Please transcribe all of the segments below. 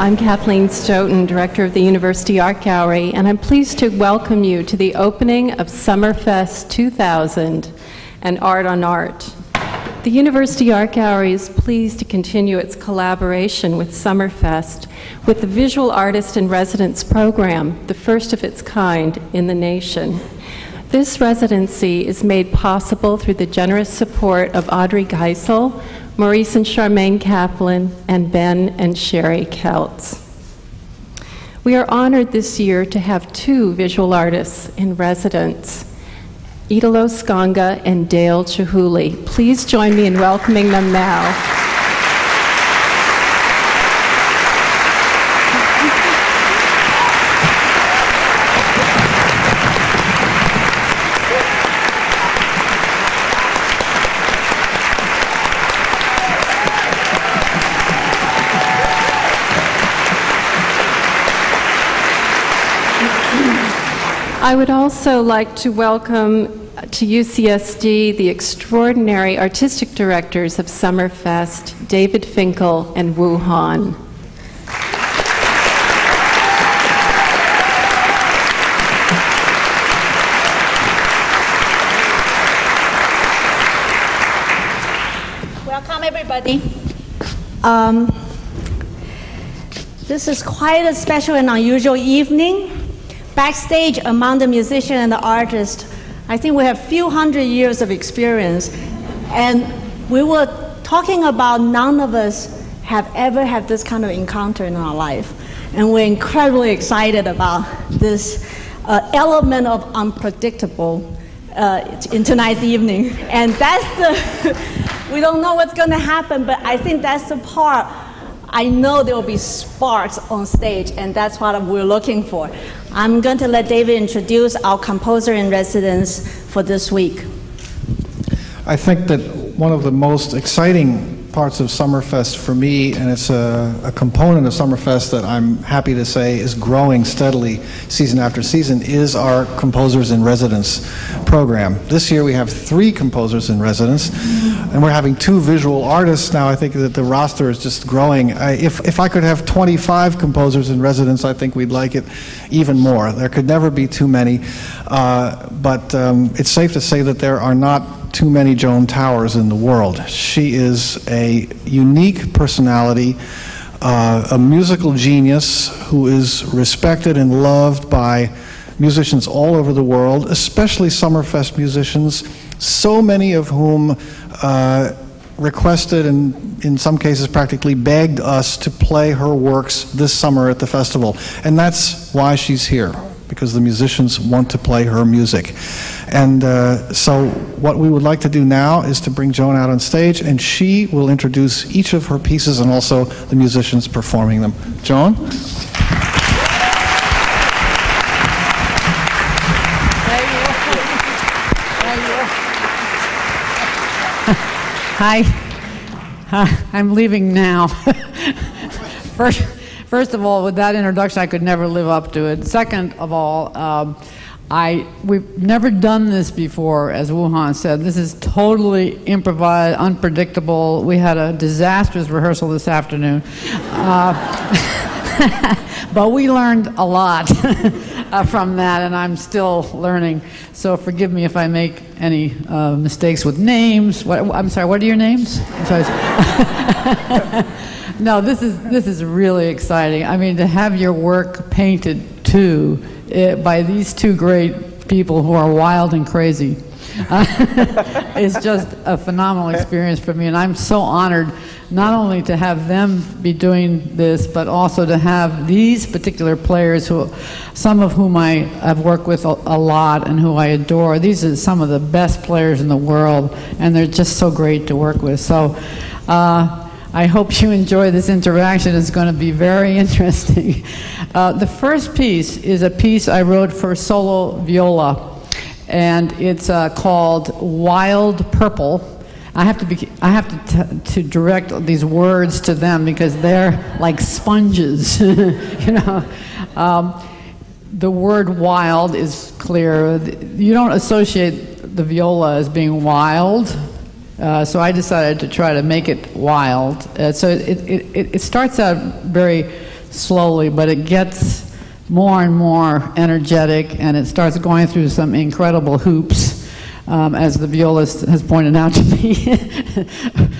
I'm Kathleen Stoughton, Director of the University Art Gallery, and I'm pleased to welcome you to the opening of Summerfest 2000 and Art on Art. The University Art Gallery is pleased to continue its collaboration with Summerfest with the Visual Artist in Residence program, the first of its kind in the nation. This residency is made possible through the generous support of Audrey Geisel, Maurice and Charmaine Kaplan, and Ben and Sherry Keltz. We are honored this year to have two visual artists in residence, Italo Scanga and Dale Chihuly. Please join me in welcoming them now. I would also like to welcome to UCSD the extraordinary artistic directors of Summerfest, David Finkel and Wu Han. Welcome, everybody. This is quite a special and unusual evening. Backstage among the musician and the artist, I think we have a few hundred years of experience, and we were talking about none of us have ever had this kind of encounter in our life, and we're incredibly excited about this element of unpredictable in tonight's evening. And that's the, we don't know what's going to happen, but I think that's the part. I know there will be sparks on stage, and that's what we're looking for. I'm going to let David introduce our composer in residence for this week. I think that one of the most exciting parts of Summerfest for me, and it's a component of Summerfest that I'm happy to say is growing steadily season after season, is our Composers in Residence program. This year we have 3 composers in residence, and we're having 2 visual artists now. I think that the roster is just growing. If I could have 25 composers in residence, I think we'd like it even more. There could never be too many, but it's safe to say that there are not too many Joan Towers in the world. She is a unique personality, a musical genius who is respected and loved by musicians all over the world, especially Summerfest musicians, so many of whom requested and in some cases practically begged us to play her works this summer at the festival. And that's why she's here, because the musicians want to play her music. And so what we would like to do now is to bring Joan out on stage, and she will introduce each of her pieces and also the musicians performing them. Joan? Hi. I'm leaving now. First of all, with that introduction, I could never live up to it. Second of all, we've never done this before, as Wuhan said. This is totally improvised, unpredictable. We had a disastrous rehearsal this afternoon. But we learned a lot from that, and I'm still learning. So forgive me if I make any mistakes with names. I'm sorry, what are your names? I'm sorry. No, this is really exciting. I mean, to have your work painted too by these 2 great people who are wild and crazy is just a phenomenal experience for me, and I'm so honored not only to have them be doing this, but also to have these particular players, some of whom I have worked with a lot and who I adore. These are some of the best players in the world, and they're just so great to work with. So I hope you enjoy this interaction. It's going to be very interesting. The first piece is a piece I wrote for solo viola, and it's called Wild Purple. I have to direct these words to them because they're like sponges, you know. The word wild is clear. You don't associate the viola as being wild, so I decided to try to make it wild. So it starts out very slowly, but it gets more and more energetic, and it starts going through some incredible hoops, as the violist has pointed out to me,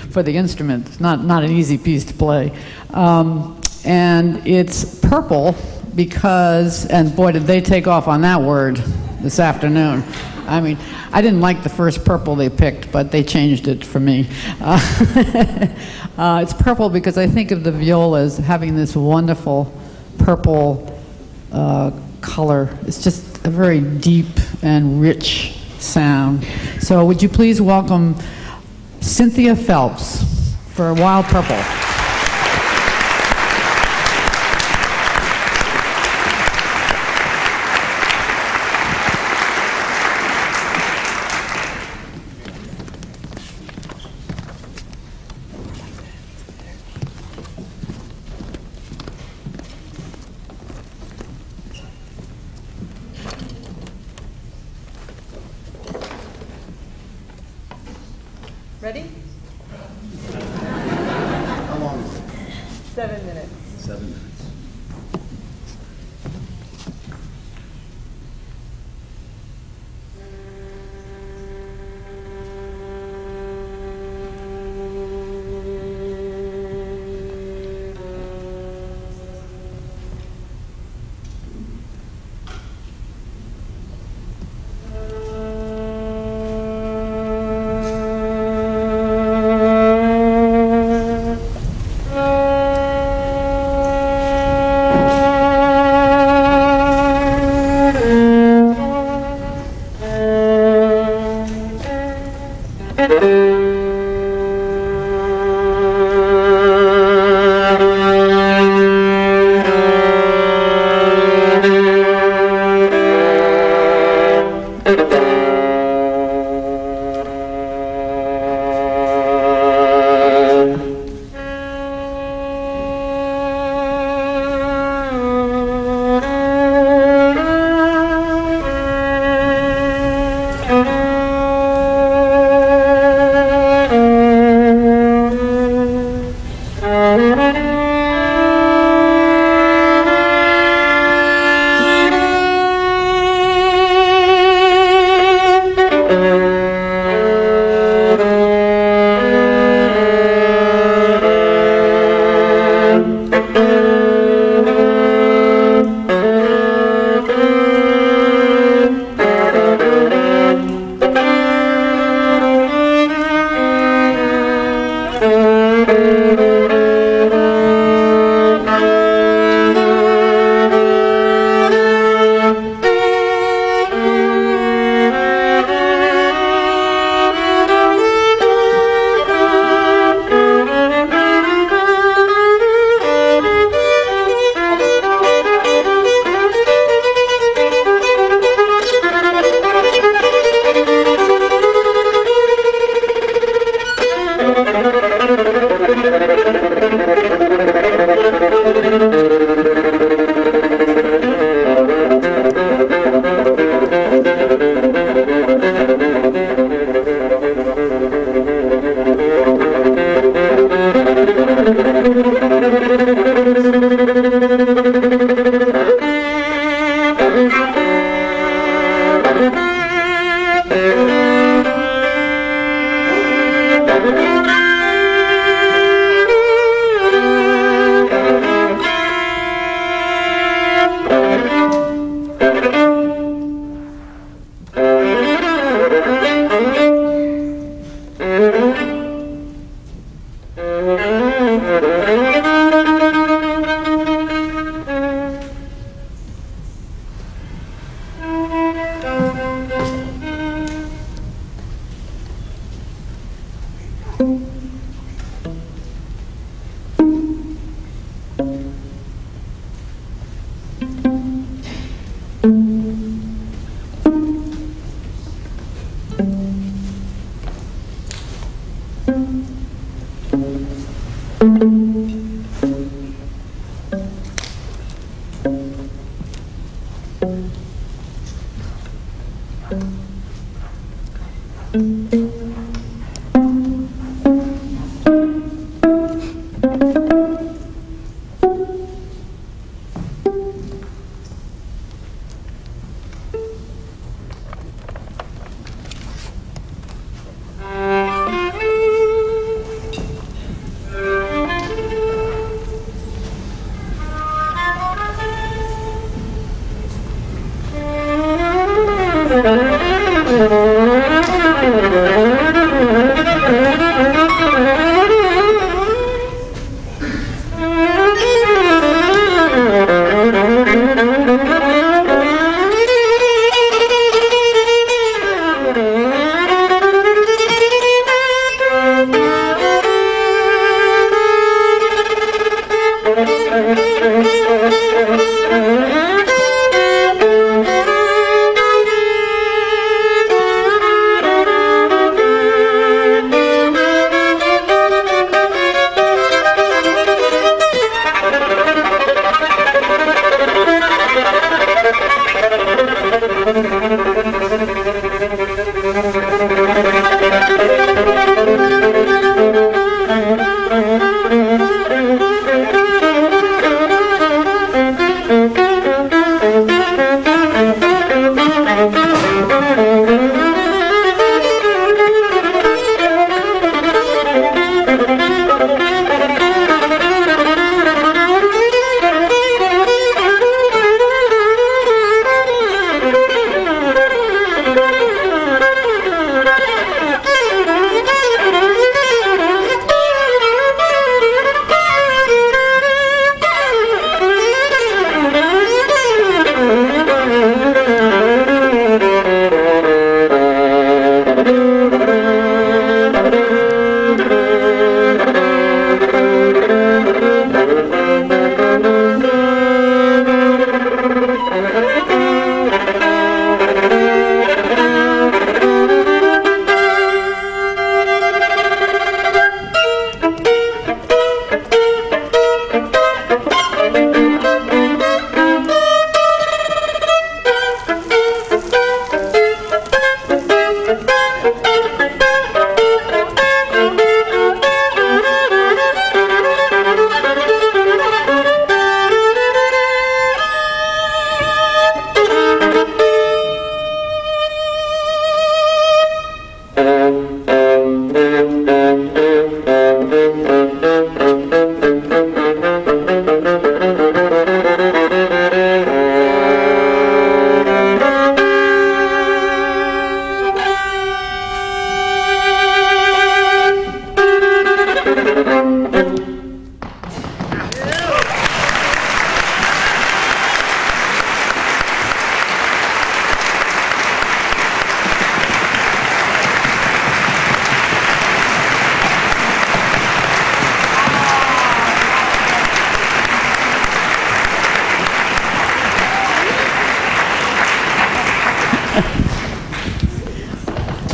for the instrument. It's not an easy piece to play. And it's purple because, and boy, did they take off on that word this afternoon. I mean, I didn't like the first purple they picked, but they changed it for me. It's purple because I think of the viola as having this wonderful purple color. It's just a very deep and rich sound. So would you please welcome Cynthia Phelps for Wild Purple. Ready? How long is it? 7 minutes. 7 minutes.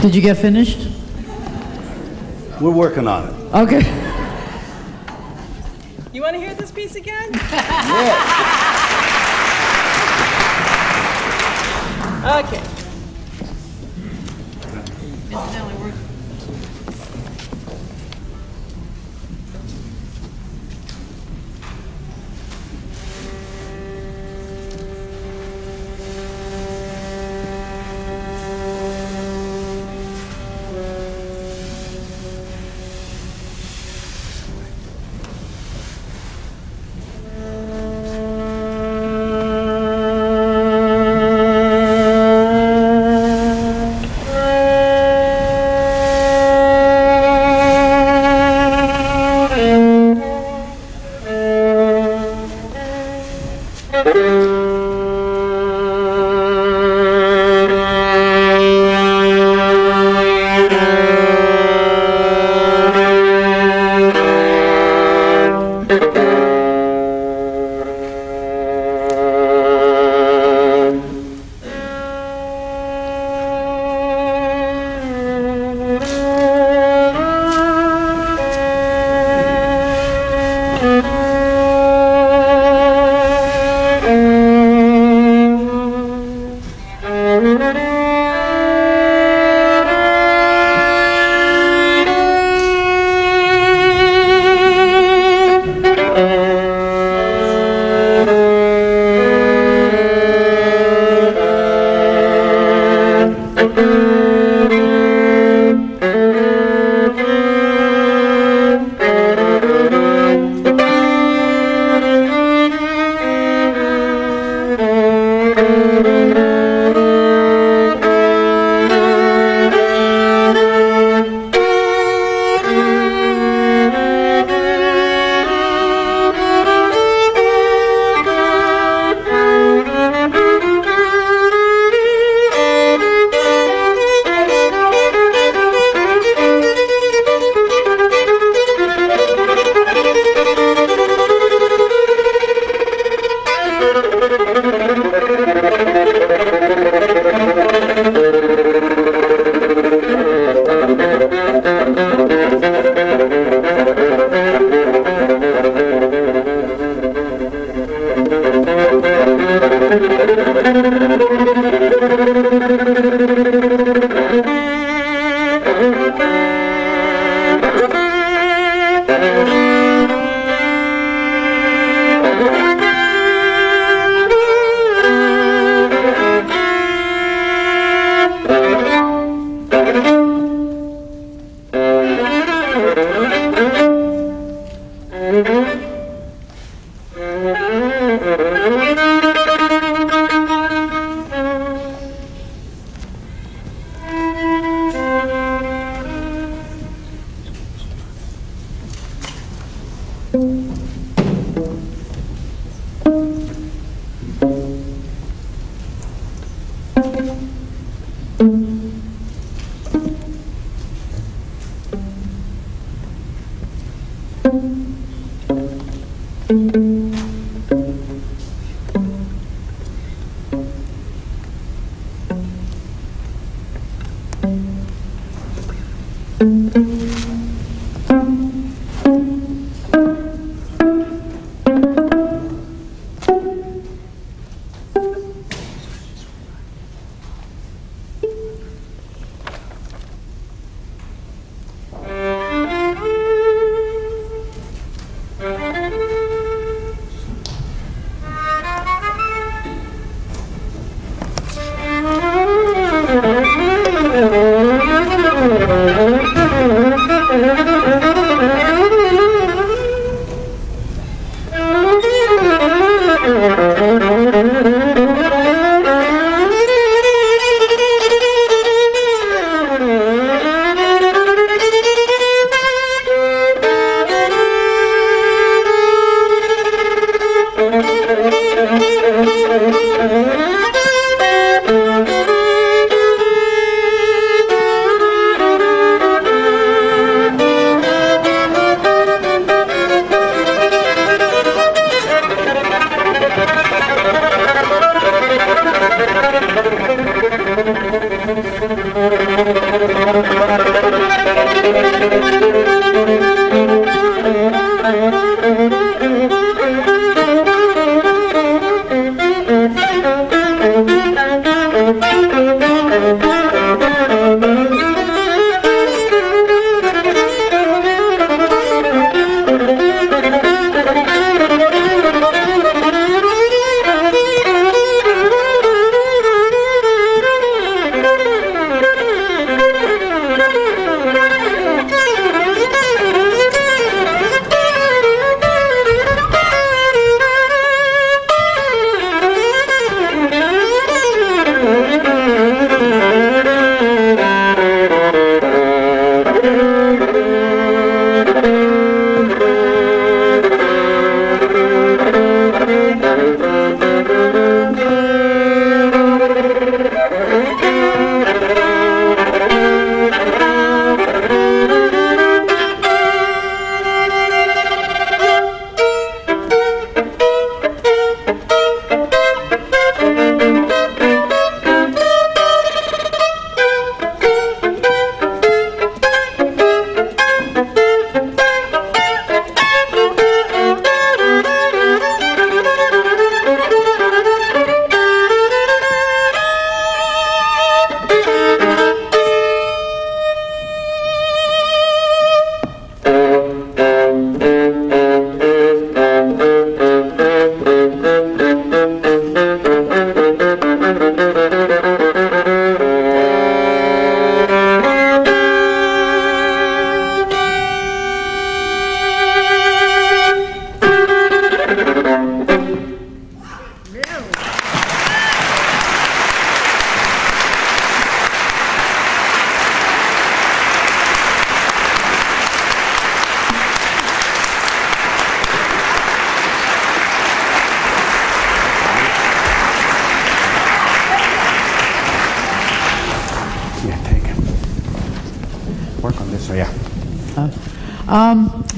Did you get finished? We're working on it. Okay. You want to hear this piece again? Okay.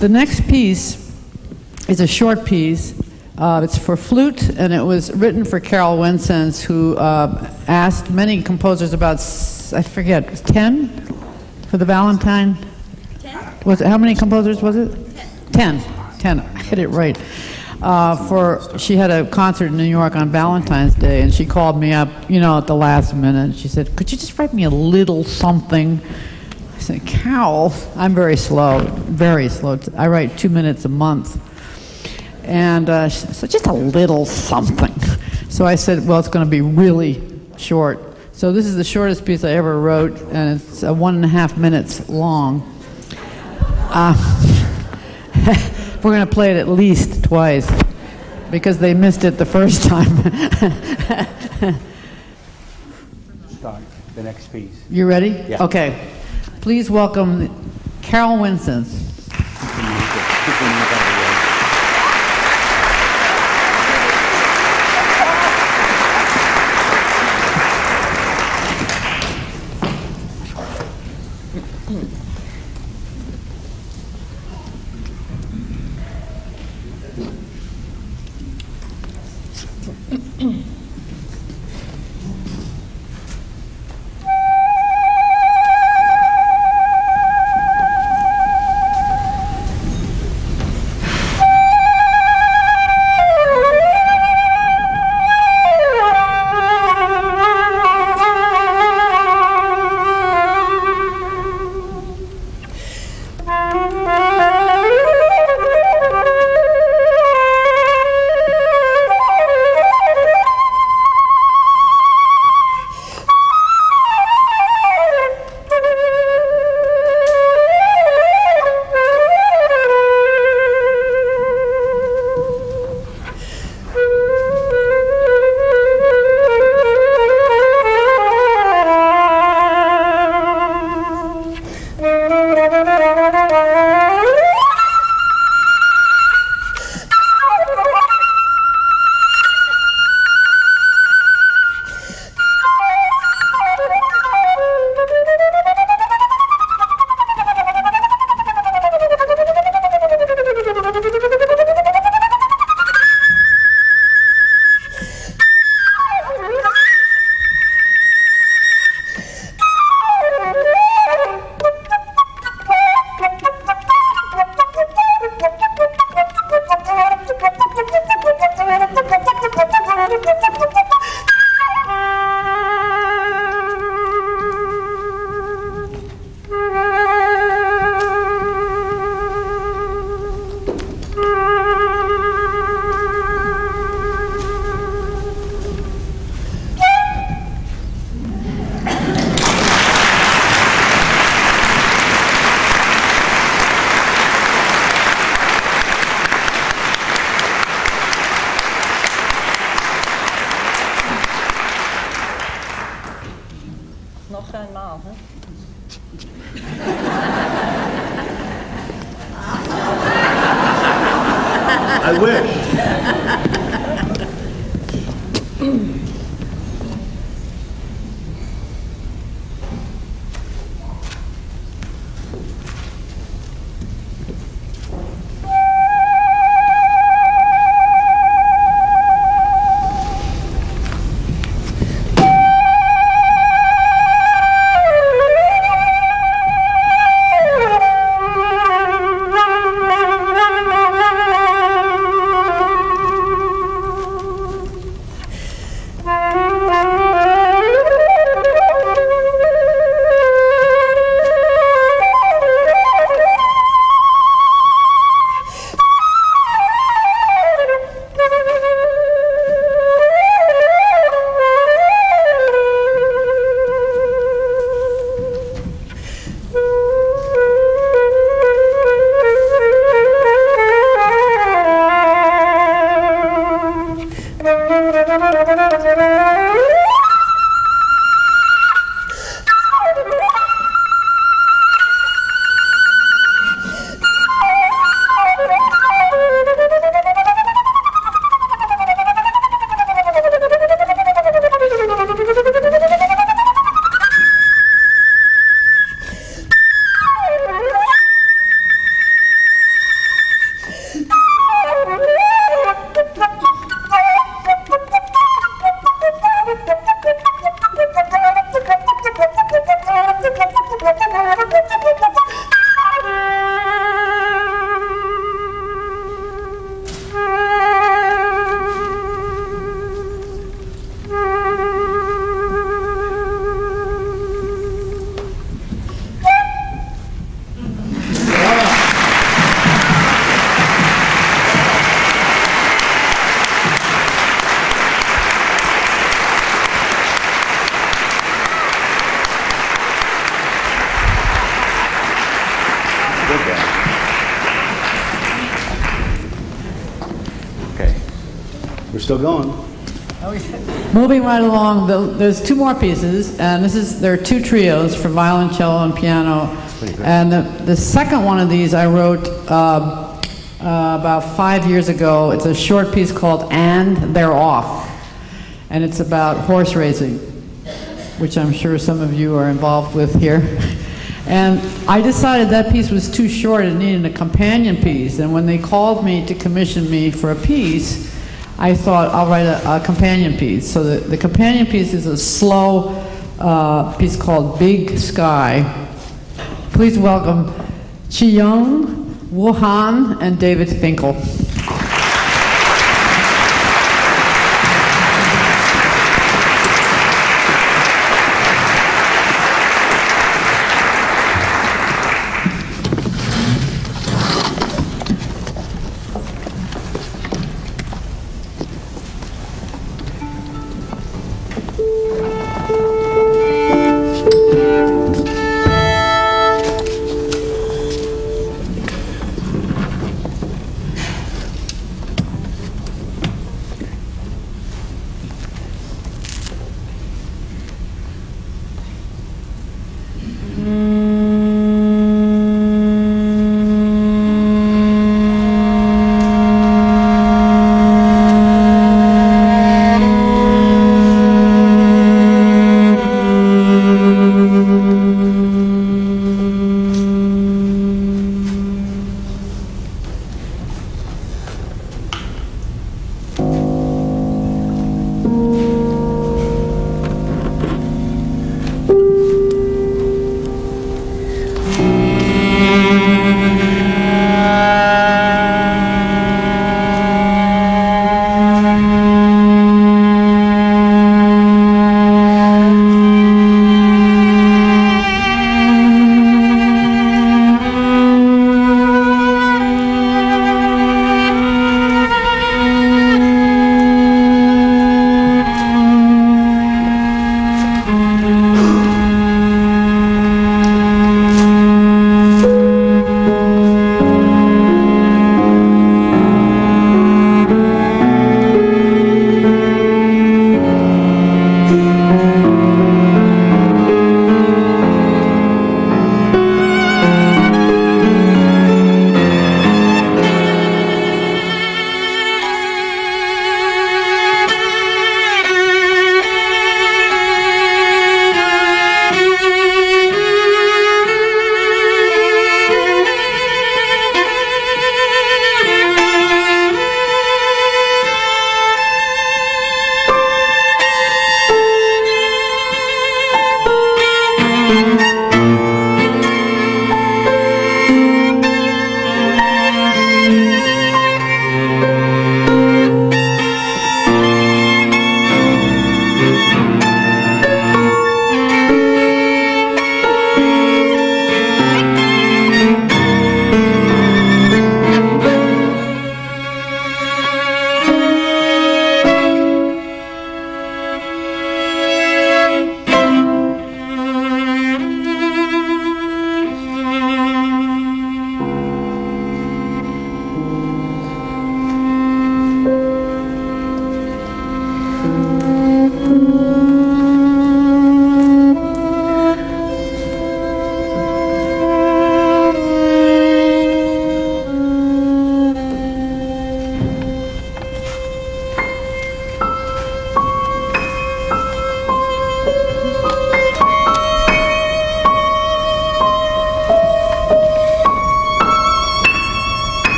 The next piece is a short piece. It's for flute, and it was written for Carol Winsens, who asked many composers about, I forget, 10 for the Valentine? 10? Was it, how many composers was it? 10. 10. I hit it right. She had a concert in New York on Valentine's Day, and she called me up, you know, at the last minute. She said, "Could you just write me a little something?" I said, "Carol, I'm very slow, very slow. I write 2 minutes a month." And she said, "Just a little something." So I said, "Well, it's going to be really short." So this is the shortest piece I ever wrote, and it's 1.5 minutes long. We're going to play it at least twice, because they missed it the first time. Start the next piece. You ready? Yeah. Okay. Please welcome Carol Winsens. I wish. Still going. Moving right along, there's two more pieces, and there are two trios for violin, cello, and piano. And the second one of these I wrote about 5 years ago. It's a short piece called "And They're Off," and it's about horse racing, which I'm sure some of you are involved with here. And I decided that piece was too short and needed a companion piece. And when they called me to commission me for a piece, I thought I'll write a companion piece. So the companion piece is a slow piece called "Big Sky." Please welcome Chi-Young, Wuhan, and David Finkel.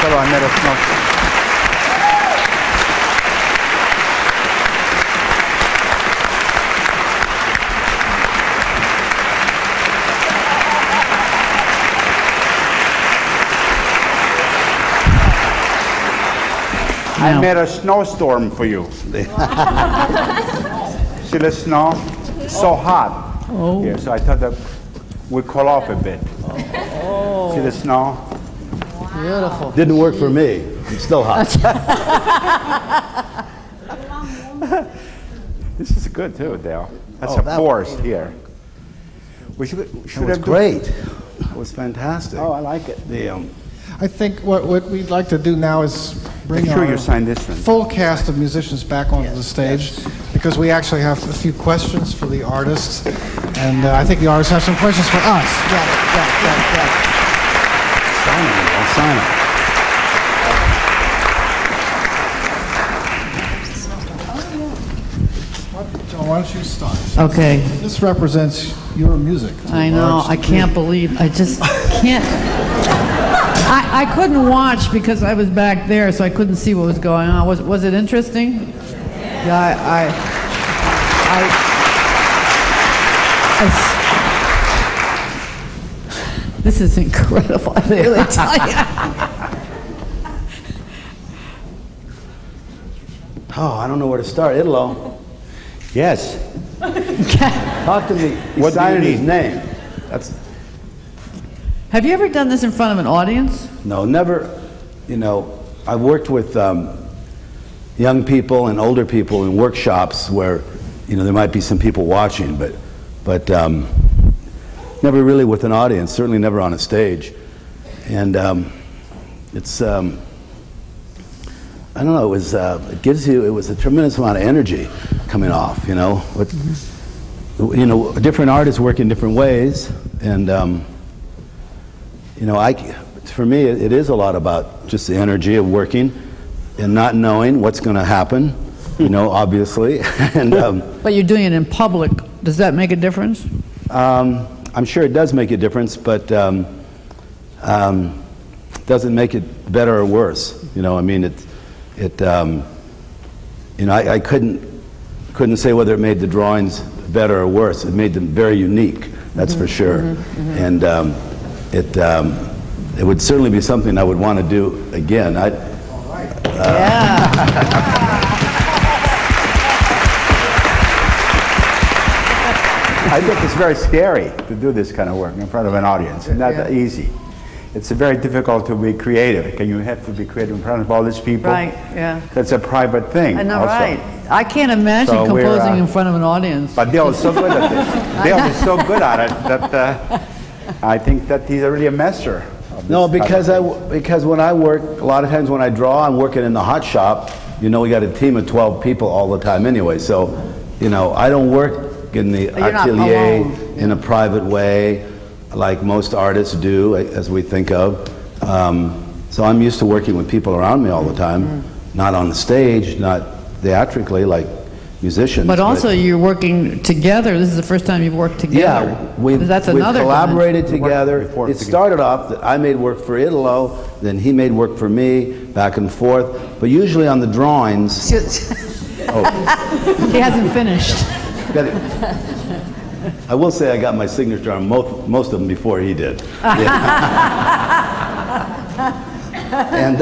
Italo, I met a snowstorm. I made a snowstorm for you. See the snow? It's so hot here, so I thought that would cool off a bit. See the snow? Beautiful. Didn't work for me. It's still hot. This is good too, Dale. That's a forest here. We should It was great. It was fantastic. Oh, I like it. I think what we'd like to do now is bring Make sure our you sign this one. full cast of musicians back onto the stage, because we actually have a few questions for the artists, and I think the artists have some questions for us. Sign it. I'll sign it. John, why don't you start? Okay. This represents your music. to a I know. large I degree. can't believe. I just can't. I couldn't watch because I was back there, so I couldn't see what was going on. Was it interesting? Yeah. This is incredible. I really tell you. Oh, I don't know where to start. Italo, Yes. talk to me. What do you Sign his need? name. That's Have you ever done this in front of an audience? no, never. You know, I've worked with young people and older people in workshops where, you know, there might be some people watching, but never really with an audience. Certainly never on a stage. And it's I don't know. It was it was a tremendous amount of energy coming off. You know, you know, different artists work in different ways, and you know, for me, it is a lot about just the energy of working and not knowing what's going to happen. You know, obviously, and But you're doing it in public. Does that make a difference? I'm sure it does make a difference, but doesn't make it better or worse. You know, I mean, you know, I couldn't say whether it made the drawings better or worse. It made them very unique, that's for sure. And it would certainly be something I would want to do again. I think it's very scary to do this kind of work in front of an audience. It's not that easy. It's very difficult to be creative. You have to be creative in front of all these people. Right, yeah. That's a private thing. I know, also. right. I can't imagine So we're, composing in front of an audience. But Dale is so good at this. Dale is so good at it that I think that he's really a master of this. No, because type of thing. because when I work, a lot of times when I draw, I'm working in the hot shop. You know, we got a team of 12 people all the time anyway. So, you know, I don't work in the You're not atelier alone. in a private way like most artists do, as we think of. So I'm used to working with people around me all the time, not on the stage, not theatrically like musicians. But also you're working together. This is the first time you've worked together. Yeah, we've another collaborated dimension. together. Before It started off that I made work for Italo, then he made work for me, back and forth. But usually on the drawings, He hasn't finished. I will say I got my signature on most of them before he did. And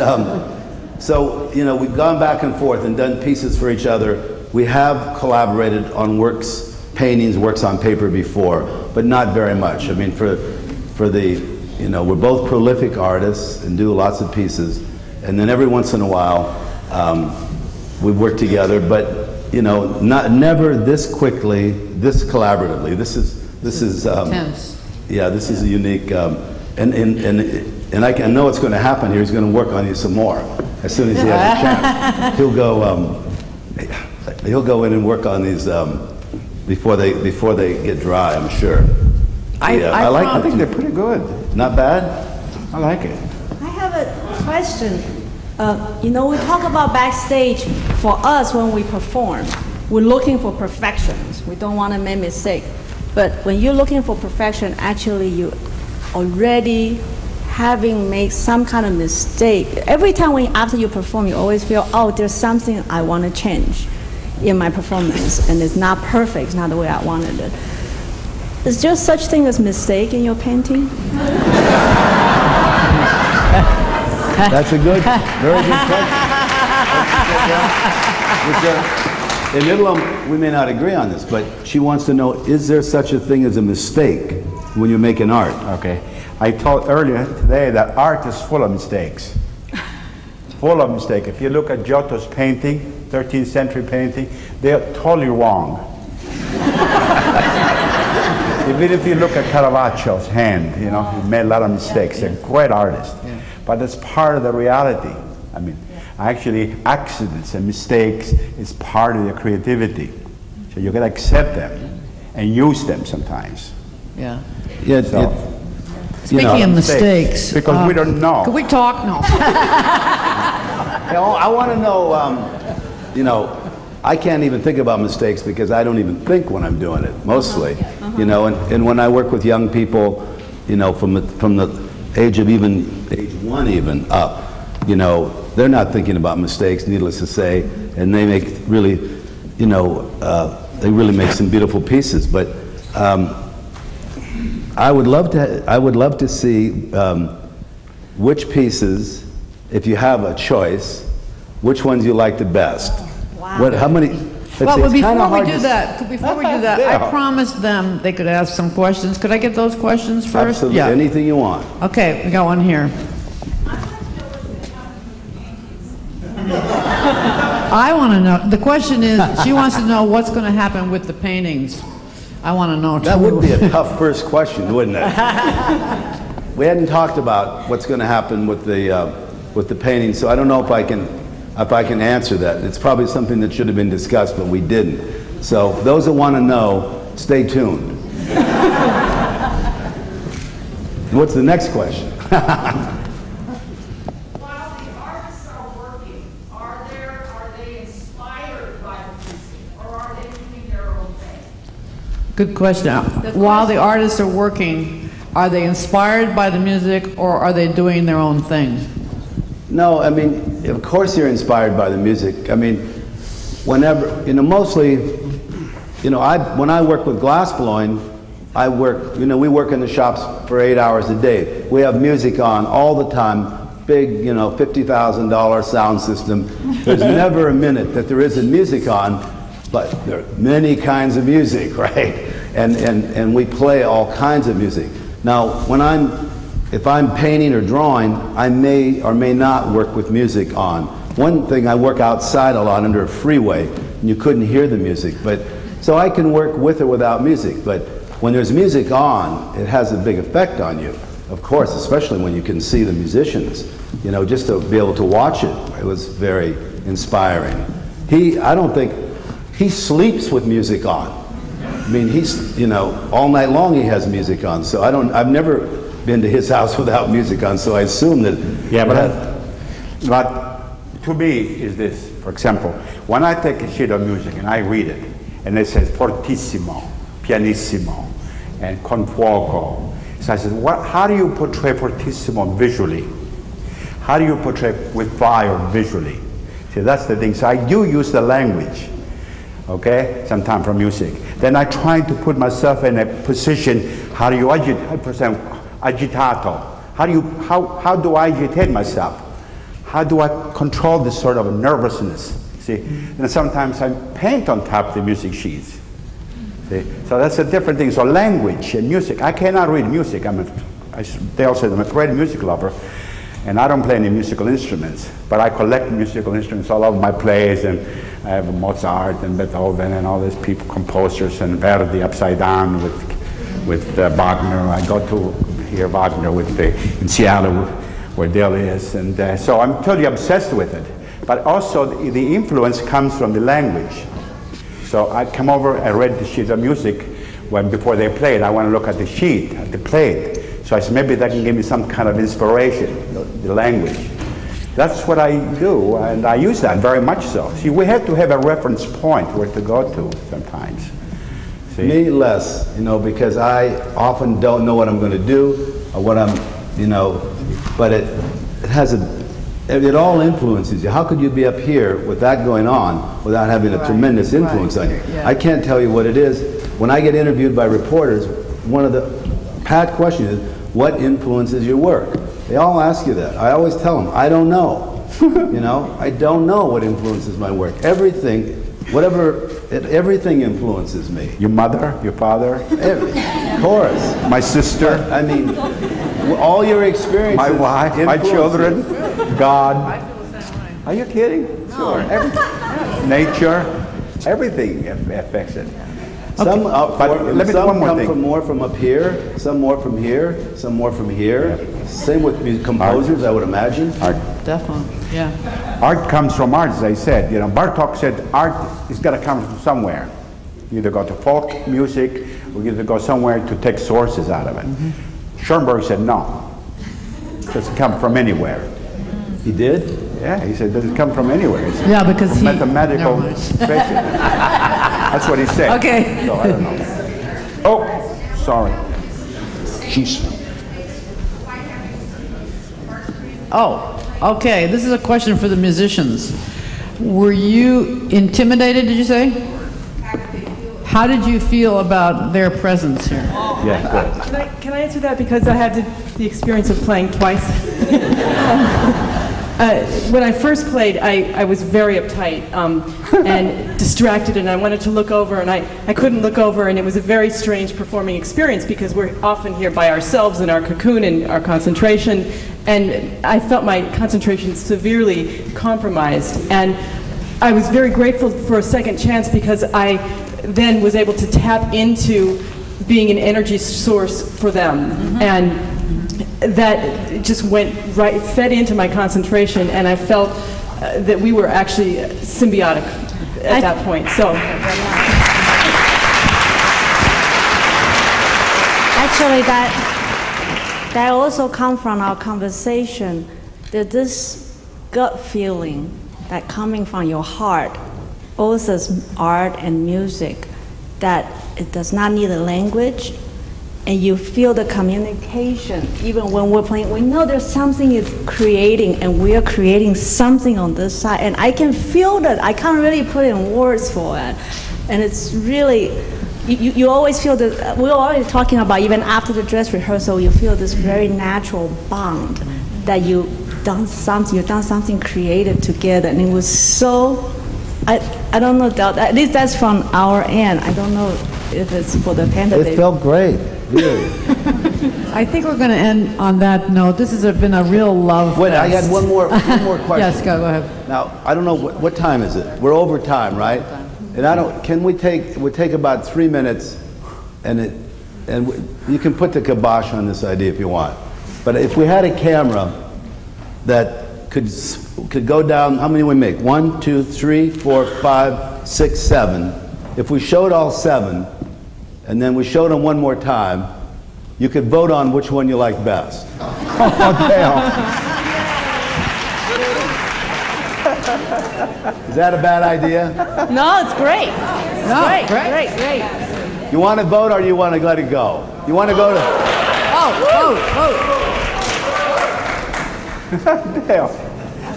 so, you know, we've gone back and forth and done pieces for each other. We have collaborated on works, paintings, works on paper before, but not very much. I mean, for the, you know, we're both prolific artists and do lots of pieces. And then every once in a while, we work together, but, you know, never this quickly, this collaboratively. This is Intense. yeah, this is a unique, and I know it's going to happen here. He's going to work on you some more as soon as he has a chance. He'll go in and work on these before they get dry. I'm sure. I like I them. think they're pretty good. Not bad. I like it. I have a question. You know, we talk about backstage. For us, when we perform, we're looking for perfections. We don't want to make mistakes. But when you're looking for perfection, actually you already having made some kind of mistake? Every time after you perform, you always feel, oh, there's something I want to change in my performance, and it's not perfect, it's not the way I wanted it. Is there such thing as mistake in your painting? That's a good, very good question. In Italo, we may not agree on this, but she wants to know, is there such a thing as a mistake when you make an art? Okay. I told earlier today that art is full of mistakes. Full of mistakes. If you look at Giotto's painting, 13th century painting, they're totally wrong. Even if you look at Caravaggio's hand, you know, he made a lot of mistakes. He's a great artist. Yeah. But it's part of the reality. I mean, actually, accidents and mistakes is part of your creativity. So you gotta accept them and use them sometimes. Yeah. Yeah. So, speaking of mistakes, because we don't know. Can we talk? No. I want to know, you know, I can't even think about mistakes because I don't even think when I'm doing it, mostly. You know, and when I work with young people, you know, from the age of age 1 even up, you know, they're not thinking about mistakes, needless to say, and they make really, you know, they really make some beautiful pieces. But I would love to see which pieces, if you have a choice, which ones you like the best. Wow. How many? Well, before we do that, I promised them they could ask some questions. Could I get those questions first? Absolutely, yeah. Anything you want. Okay, we got one here. I want to know, the question is, she wants to know what's going to happen with the paintings. I want to know too. That would be a tough first question, wouldn't it? We hadn't talked about what's going to happen with the painting, so I don't know if I can answer that. It's probably something that should have been discussed, but we didn't. So those that want to know, stay tuned. What's the next question? While the artists are working, are they inspired by the music, or are they doing their own thing? Good question. While the artists are working, are they inspired by the music, or are they doing their own thing? No, I mean, of course you're inspired by the music. I mean, whenever, you know, mostly, you know, when I work with glassblowing, I work, you know, we work in the shops for 8 hours a day. We have music on all the time, big, you know, $50,000 sound system. There's never a minute that there isn't music on, but there are many kinds of music, right? And we play all kinds of music. Now, if I'm painting or drawing, I may or may not work with music on. One thing, I work outside a lot under a freeway, and you couldn't hear the music. So I can work with or without music, but when there's music on, it has a big effect on you, of course, especially when you can see the musicians. You know, just to be able to watch it, it was very inspiring. I don't think, he sleeps with music on. I mean, he's, you know, all night long he has music on, so I've never been to his house without music on, so I assume that... Yeah, but to me is this, for example, when I take a sheet of music and I read it, and it says fortissimo, pianissimo, and con fuoco, so I said, how do you portray fortissimo visually? How do you portray with fire visually? See, that's the thing. So I do use the language, okay, sometimes for music. Then I try to put myself in a position, how do you agitato? How do I agitate myself? How do I control this sort of nervousness? See, and sometimes I paint on top of the music sheets. See, so that's a different thing. So language and music, I cannot read music. They all say I'm a great music lover, and I don't play any musical instruments, but I collect musical instruments all over my plays, and I have Mozart and Beethoven and all these people, composers, and Verdi upside down with Wagner. I go to hear Wagner in Seattle, where Dale is, and so I'm totally obsessed with it. But also the influence comes from the language. So I come over, I read the sheet of music before they play it. I want to look at the sheet, at the plate. So I said, maybe that can give me some kind of inspiration, the language. That's what I do, and I use that very much so. See, we have to have a reference point where to go to sometimes. See? Me less, you know, because I often don't know what I'm going to do or what I'm you know, but it has it all influences you. How could you be up here with that going on without having a tremendous influence on you? Yeah. I can't tell you what it is. When I get interviewed by reporters, one of the pat questions is, what influences your work? They all ask you that. I always tell them, I don't know. You know, I don't know what influences my work. Everything, everything influences me. Your mother, your father, Of course. my sister, I mean, all your experiences. my wife, my influence children, you. God. I feel the same way. Are you kidding? Sure. Everything. Nature, everything affects it. Some, But let me do some one more come thing. from more from up here, some more from here, some more from here. Same with composers, I would imagine. Art. Definitely, yeah. Art comes from art, as I said. You know, Bartok said art is got to come from somewhere. You either go to folk music, or you either go somewhere to take sources out of it. Schoenberg said no. It doesn't come from anywhere. He did? Yeah, he said, does it come from anywhere? It's Yeah, because from he... mathematical Never mind. basis. That's what he said. Okay. So I don't know. Oh, sorry. Jeez. Oh, okay. This is a question for the musicians. Were you intimidated, did you say? How did you feel about their presence here? Yeah, good. Can I answer that because I had the experience of playing twice? When I first played, I was very uptight and distracted, and I wanted to look over, and I couldn't look over, and it was a very strange performing experience because we're often here by ourselves in our cocoon and our concentration, and I felt my concentration severely compromised. And I was very grateful for a second chance because I then was able to tap into being an energy source for them. And that just went right, fed into my concentration, and I felt that we were actually symbiotic at that point. So, Actually, that also comes from our conversation. That this gut feeling that coming from your heart, both as art and music, that it does not need a language, and you feel the communication. Even when we're playing, we know there's something is creating, and we are creating something on this side, and I can feel that. I can't really put in words for it, and it's really, you always feel that. We're already talking about even after the dress rehearsal, you feel this very natural bond that you've done something creative together, and it was so. I don't know, at least that's from our end. I don't know if it's for the candidate. It felt great, really. I think we're going to end on that note. This has been a real love Wait, I fest. got one more question. Yes, go ahead. Now, I don't know, what time is it? We're over time, right? And I don't, we'll take about 3 minutes, and you can put the kibosh on this idea if you want. But if we had a camera that could go down, how many we make? 1, 2, 3, 4, 5, 6, 7. If we showed all 7, and then we showed them one more time, you could vote on which one you like best. Is that a bad idea? No, it's great. No, Great. You want to vote or you want to let it go? You want to go to...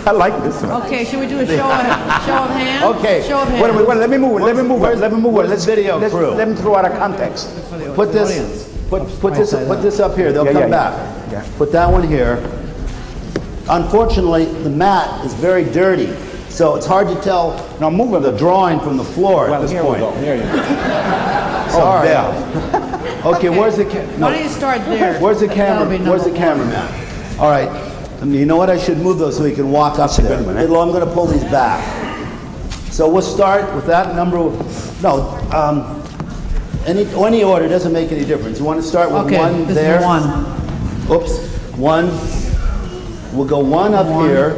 I like this one. Okay, should we do a show of hands? Okay. Show of hands. Wait, let me move it. Where's the video crew? Let me throw out of context. Put this up here. They'll come back. Yeah. Put that one here. Unfortunately, the mat is very dirty, so it's hard to tell the drawing from the floor at this point. Here you go. Sorry. Yeah. Okay, where's the Why don't you start there? Where's the That'll camera? be Where's the number cameraman? All right. You know what? I should move those so he can walk up there. good one, eh? Italo, I'm going to pull these back. So we'll start with that number. Any order doesn't make any difference. You want to start with one this there? is one. Oops. One. We'll go one up here.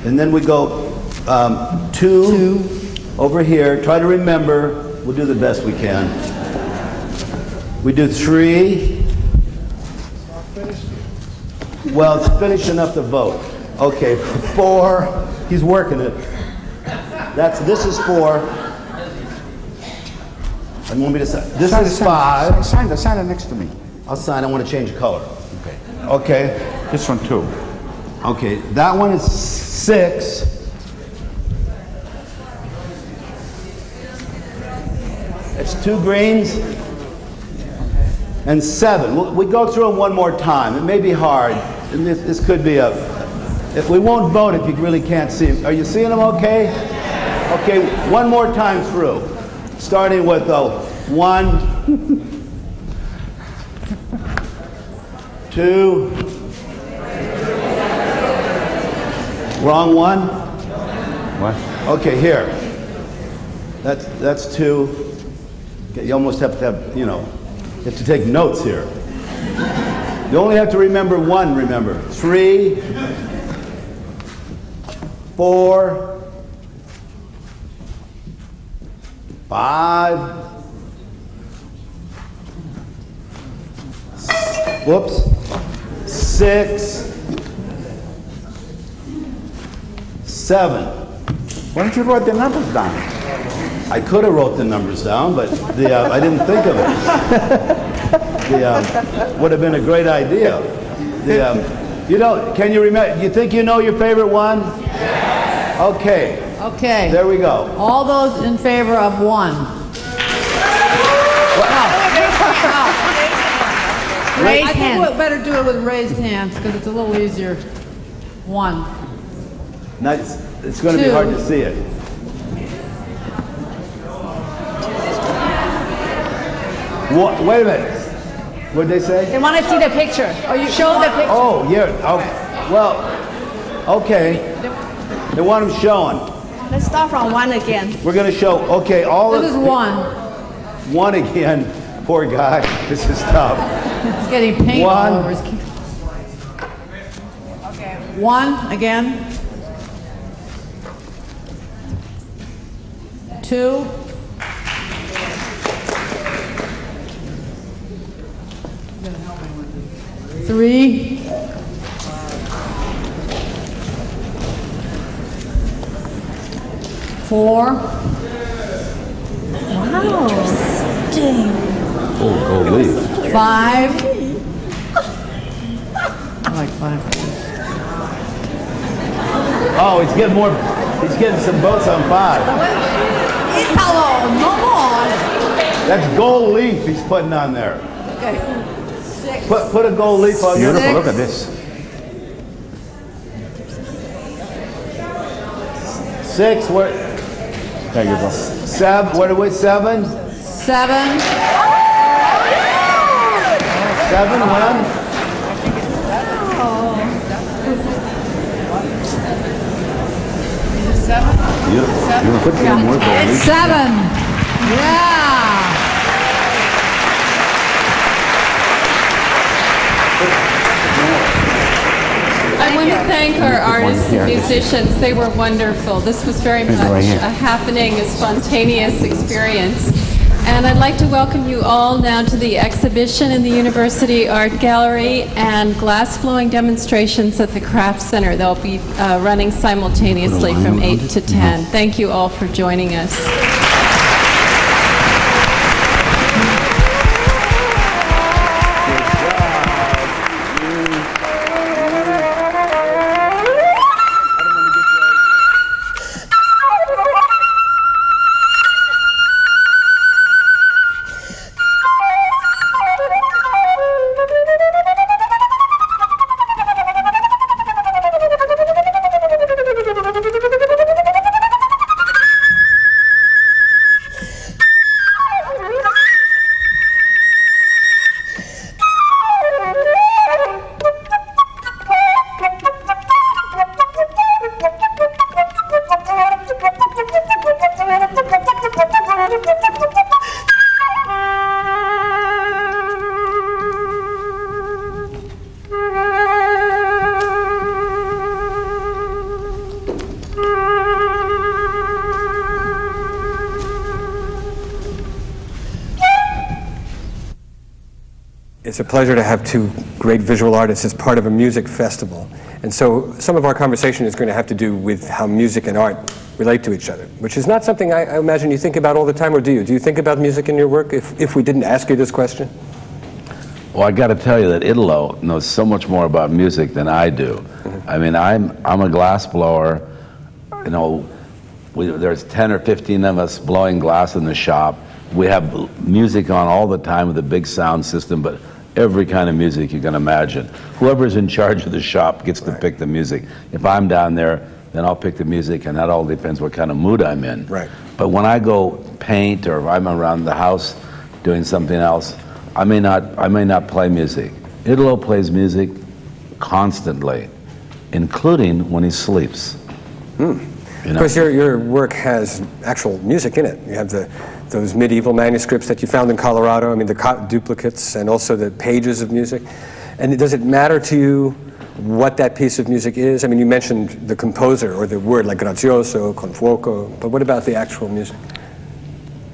And then we go two over here. Try to remember. We'll do the best we can. We do 3. Well, it's finished enough to vote. Okay, 4. He's working it. This is 4. I want me to sign. This is 5. Sign it next to me. I'll sign. I want to change color. Okay. Okay. This one too. Okay. That one is 6. It's 2 greens and 7. We go through them one more time. It may be hard. And this could be a. If we won't vote if you really can't see them. Are you seeing them okay? Okay, one more time through. Starting with 1, 2. Wrong one? What? Okay, here. That's 2. Okay, you almost have to have, you have to take notes here. You only have to remember 1, remember. 3, 4, 5, whoops, 6, 7. Why don't you write the numbers down? I could have wrote the numbers down, but I didn't think of it. Would have been a great idea. Can you remember? You think you know your favorite one? Yes. Okay. Okay. There we go. All those in favor of 1. Raise I think hand. we'll better do it with raised hands because it's a little easier. 1. Nice. It's going to be 2. hard to see it. Wait a minute. What did they say? They want to see the picture. Show the picture. Oh, yeah. Oh, well, okay. They want them showing. Let's start from 1 again. We're going to show, okay, all This is 1. 1 again. Poor guy. This is tough. He's getting paint 1. all over his key. Okay. 1 again. 2. 3. 4. Wow. Interesting. Oh, leave. 5. I like 5. Oh, he's getting some votes on 5. Italo, no more. That's gold leaf he's putting on there. Okay. 6. Put a gold leaf on there. Beautiful. Look at this. 6. Where? There you go. 7. What are we? 7. 7. 7. 1. Beautiful. You put some more gold. It's 7. Yeah. I want to thank our artists and musicians. They were wonderful. This was very much a happening, a spontaneous experience. And I'd like to welcome you all now to the exhibition in the University Art Gallery and glass blowing demonstrations at the Craft Center. They'll be running simultaneously from 8 to 10. Thank you all for joining us. It's a pleasure to have 2 great visual artists as part of a music festival. And so some of our conversation is going to have to do with how music and art relate to each other, which is not something I imagine you think about all the time, or do you? Do you think about music in your work if we didn't ask you this question? Well, I got to tell you that Italo knows so much more about music than I do. I mean, I'm a glass blower. You know, there's 10 or 15 of us blowing glass in the shop. We have music on all the time with a big sound system, but every kind of music you can imagine. Whoever's in charge of the shop gets to pick the music. If I'm down there, then I'll pick the music, and that all depends what kind of mood I'm in. Right. But when I go paint, or if I'm around the house doing something else, I may not play music. Italo plays music constantly, including when he sleeps. You know? Of course, your work has actual music in it. You have those medieval manuscripts that you found in Colorado, I mean, the duplicates, and also the pages of music. And does it matter to you what that piece of music is? I mean, you mentioned the composer, or the word like grazioso, con fuoco, but what about the actual music?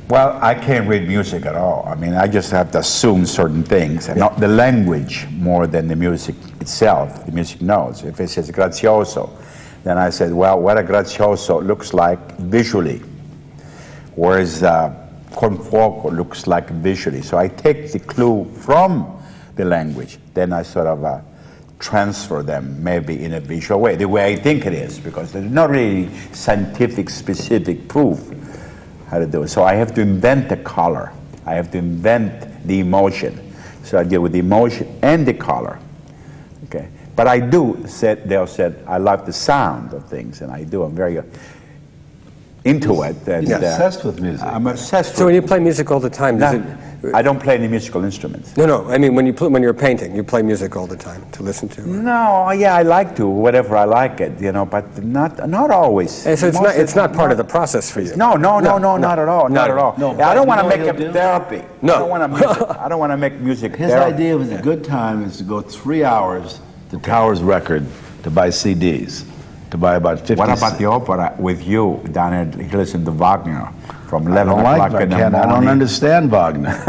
Well, I can't read music at all. I mean, I just have to assume certain things, and not the language more than the music itself, the music notes. If it says grazioso, then I said, well, what a grazioso looks like visually, whereas con fuoco looks like visually. So I take the clue from the language, then I sort of transfer them maybe in a visual way, the way I think it is, because there's not really scientific specific proof how to do it. So I have to invent the color. I have to invent the emotion. So I deal with the emotion and the color. Okay. But I do, they'll said, I love the sound of things, and I do. I'm very into it. And, You're obsessed with music. I'm obsessed with So when you play music all the time, does it... I don't play any musical instruments. No, I mean, when you're painting, you play music all the time to listen to? Or? No, yeah, I like to, whatever I like it, you know, but not always. And so it's not part of the process for you? No, not at all, not at all. No, I don't want to make it it therapy. No. I don't want to make music His therapy. idea was a good time is to go 3 hours to Tower's record to buy CDs, to buy about 50. What about the opera with you down at, he listened to Wagner from 11 o'clock in the morning? I don't understand Wagner.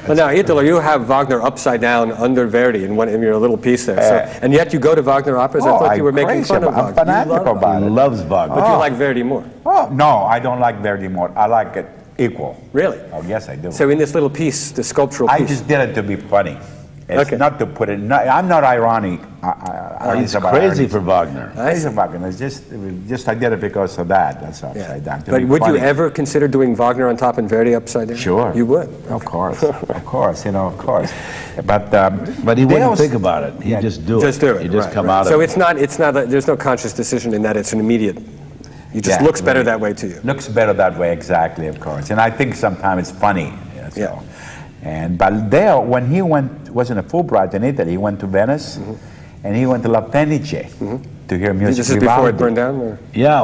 Well, now, Italo, you have Wagner upside down under Verdi in your little piece there. So, and yet you go to Wagner operas. I thought you were making fun of Wagner. I'm fanatic about it. He loves Wagner. But you like Verdi more. Oh, no, I don't like Verdi more. I like it equal. Really? Oh, yes, I do. So in this little piece, the sculptural piece. I just did it to be funny. It's Okay. not to put it. I'm not ironic. He's crazy for Wagner. Crazy for Wagner. It's just I did it because of that. That's upside down. But would you ever consider doing Wagner on top and Verdi upside down? Sure. You would? Of course. Of course. You know, of course. But He wouldn't think about it. He'd just do it. Just do it. You just right, come right. out So of it. it's not. There's no conscious decision in that. It's an immediate. It just looks better that way to you. Looks better that way, exactly. Of course. And I think sometimes it's funny. So. But there, when he wasn't a Fulbright in Italy, he went to Venice, and he went to La Fenice to hear music. This is before it burned down? Or? Yeah,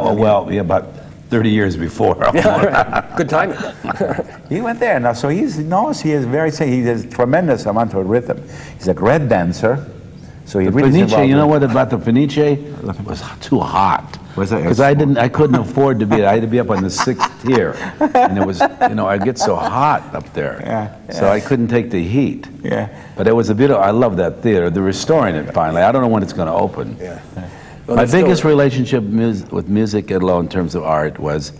about 30 years before. Right. Good timing. He went there. Now, so he has a tremendous amount of rhythm. He's a great dancer. So he really Fenice, you know what about the Fenice? It was too hot. Because I couldn't afford to be. I had to be up on the 6th tier, and it was, I'd get so hot up there, so I couldn't take the heat. Yeah. But it was a beautiful. I love that theater. They're restoring it finally. I don't know when it's going to open. Yeah. Well, my biggest relationship with music, Italo, in terms of art, was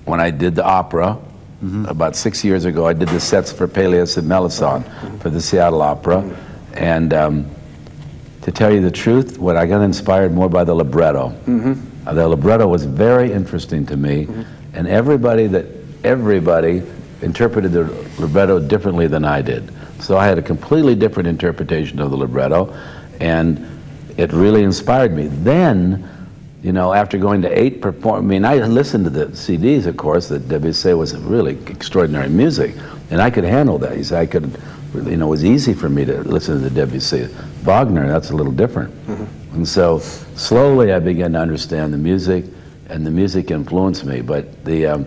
when I did the opera. About 6 years ago, I did the sets for Peleus and Melisande for the Seattle Opera, and. To tell you the truth, I got inspired more by the libretto. The libretto was very interesting to me, and everybody interpreted the libretto differently than I did. So I had a completely different interpretation of the libretto, and it really inspired me. Then, after going to 8 I listened to the CDs, of course, that Debussy was really extraordinary music, and I could handle that. It was easy for me to listen to Debussy. Wagner, that's a little different. And so slowly I began to understand the music, and the music influenced me. But the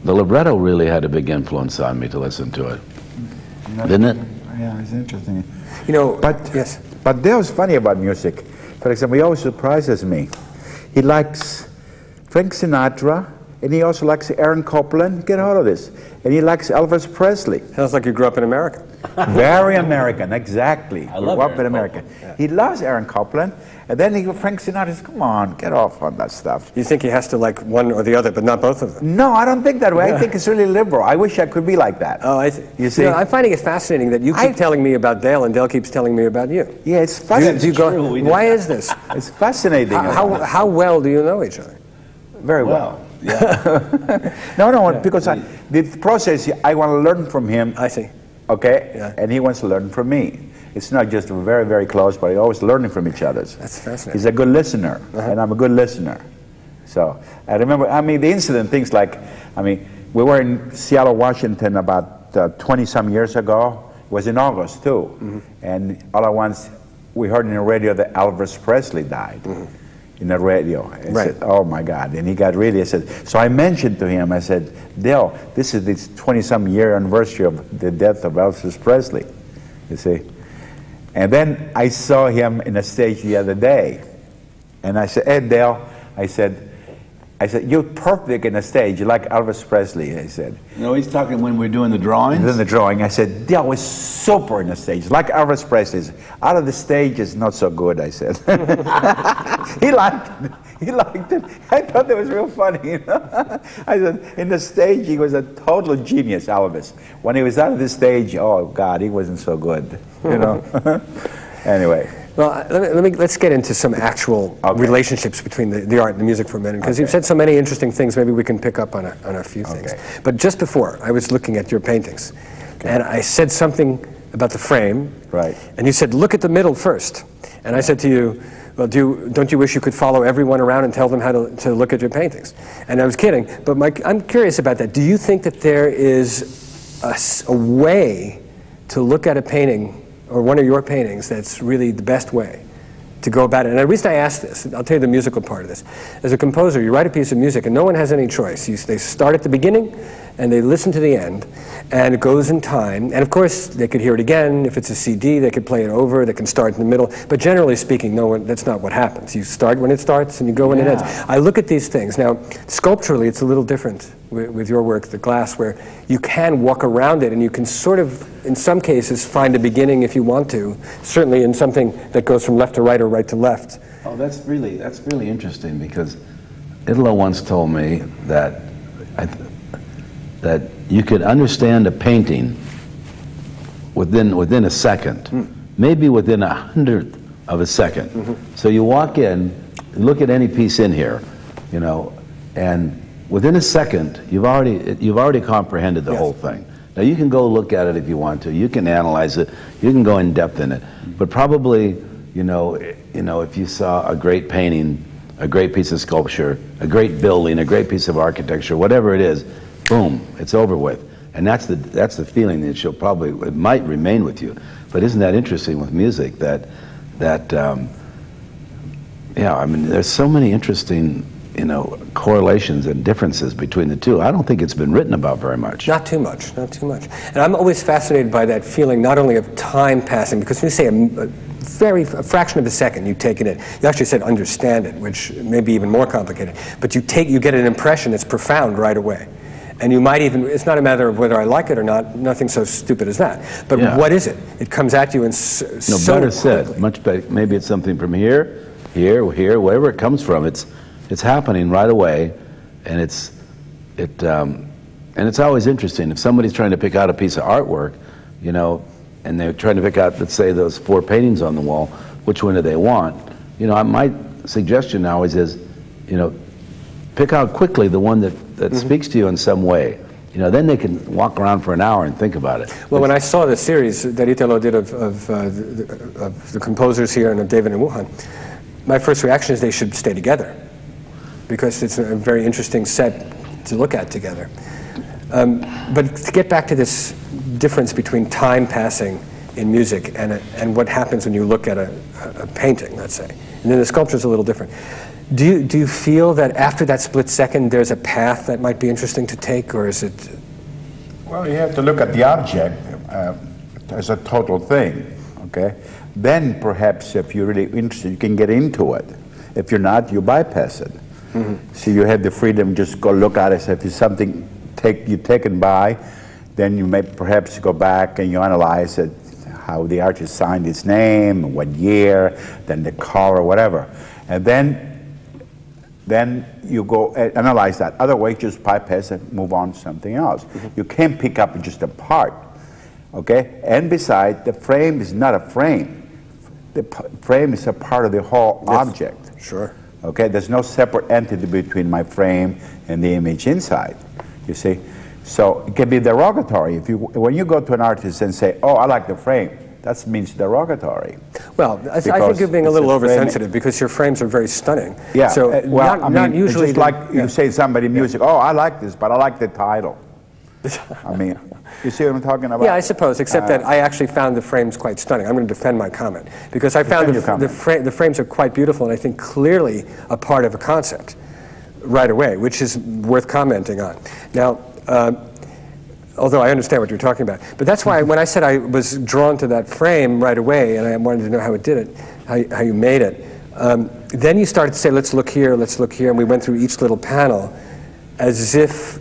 libretto really had a big influence on me to listen to it. Didn't it? Yeah, it's interesting. Yes. But that was funny about music. For example, he always surprises me. He likes Frank Sinatra, and he also likes Aaron Copland. Get out of this. And he likes Elvis Presley. Sounds like you grew up in America. Very American, exactly. I love Grew up Aaron in America. Copland. Yeah. He loves Aaron Copland. And then Frank Sinatra says, come on, get off on that stuff. You think he has to like one or the other, but not both of them? No, I don't think that way. I think it's really liberal. I wish I could be like that. Oh, I see. You see? I'm finding it fascinating that you keep telling me about Dale and Dale keeps telling me about you. Yeah, it's fascinating. Do you go, why is this? It's fascinating. How well do you know each other? Very well. Yeah. No, because the process, I want to learn from him. I see. Okay? Yeah. And he wants to learn from me. It's not just very, very close, but we're always learning from each other. That's fascinating. He's a good listener, and I'm a good listener. So I remember, the incident, things like, we were in Seattle, Washington about 20-some years ago. It was in August, too. And all at once, we heard in the radio that Elvis Presley died. In the radio. I said, oh my God. And he got really, so I mentioned to him, I said, Dale, this is the 20-some year anniversary of the death of Elvis Presley. You see? And then I saw him in a stage the other day. And I said, hey, Dale, I said, you're perfect in a stage. You like Elvis Presley, I said. No, he's talking when we're doing the drawings? Doing the drawing. I said, Dale was super in the stage, like Elvis Presley. Out of the stage is not so good, I said. He liked it. He liked it. I thought that was real funny, you know? I said, in the stage, he was a total genius, Elvis. When he was out of the stage, oh God, he wasn't so good, you know? Anyway. Well, let's get into some actual relationships between the art and the music for a minute, because you've said so many interesting things. Maybe we can pick up on a few things. But just before, I was looking at your paintings, and I said something about the frame, and you said, look at the middle first. And I said to you, well, don't you wish you could follow everyone around and tell them how to look at your paintings? And I was kidding, but I'm curious about that. Do you think that there is a way to look at a painting or one of your paintings that's really the best way to go about it? And the reason I ask this, I'll tell you the musical part of this. As a composer, you write a piece of music and no one has any choice. They start at the beginning and they listen to the end, and it goes in time. And of course, they could hear it again. If it's a CD, they could play it over. They can start in the middle. But generally speaking, that's not what happens. You start when it starts and you go when it ends. I look at these things. Now, sculpturally, it's a little different with your work, the glass, where you can walk around it and you can sort of, in some cases, find a beginning if you want to. Certainly in something that goes from left to right or right to left. Oh, that's really interesting, because Italo once told me that that you could understand a painting within a second, maybe within 100th of a second. So you walk in, look at any piece in here, you know, and within a second, you've already comprehended the whole thing. Now you can go look at it if you want to. You can analyze it. You can go in depth in it. But probably, you know, if you saw a great painting, a great piece of sculpture, a great building, a great piece of architecture, whatever it is, boom, it's over with. And that's the feeling that it might remain with you. But isn't that interesting with music that yeah, I mean, there's so many interesting, you know, correlations and differences between the two. I don't think it's been written about very much. Not too much, not too much. And I'm always fascinated by that feeling, not only of time passing, because when you say a fraction of a second, you take it in. You actually said understand it, which may be even more complicated. But you get an impression that's profound right away. And you might even, it's not a matter of whether I like it or not, nothing so stupid as that. But what is it? It comes at you in so better said, much better. Maybe it's something from here, wherever it comes from. It's happening right away, and it's always interesting. If somebody's trying to pick out a piece of artwork, you know, and they're trying to pick out, let's say, those 4 paintings on the wall, which one do they want? You know, my suggestion always is, you know, pick out quickly the one that speaks to you in some way. You know, then they can walk around for an hour and think about it. Well, when I saw the series that Italo did of the composers here and of David and Wuhan, my first reaction is they should stay together, because it's a very interesting set to look at together. But to get back to this difference between time passing in music and what happens when you look at a painting, let's say, and then the sculpture is a little different. Do you feel that after that split second there's a path that might be interesting to take, or is it? Well, you have to look at the object as a total thing, okay? Then perhaps if you're really interested, you can get into it. If you're not, you bypass it. So you have the freedom just go look at it. So if it's something you're taken by, then you may perhaps go back and you analyze it, how the artist signed his name, what year, then the color, whatever. And then you go analyze that. Otherwise, just bypass it, move on to something else. You can't pick up just a part, okay? And besides, the frame is not a frame. The frame is a part of the whole object. Sure. Okay, there's no separate entity between my frame and the image inside, you see? So it can be derogatory. When you go to an artist and say, oh, I like the frame, that means derogatory. Well, I think you're being a little oversensitive because your frames are very stunning. Yeah, so well, not usually it's just like you say somebody music, oh, I like this, but I like the title. I mean, you see what I'm talking about? Yeah, I suppose, except that I actually found the frames quite stunning. I'm going to defend my comment because I found the frames are quite beautiful and I think clearly a part of a concept right away, which is worth commenting on. Now, although I understand what you're talking about. But that's why when I said I was drawn to that frame right away and I wanted to know how it did it, how you made it, then you started to say, let's look here, and we went through each little panel as if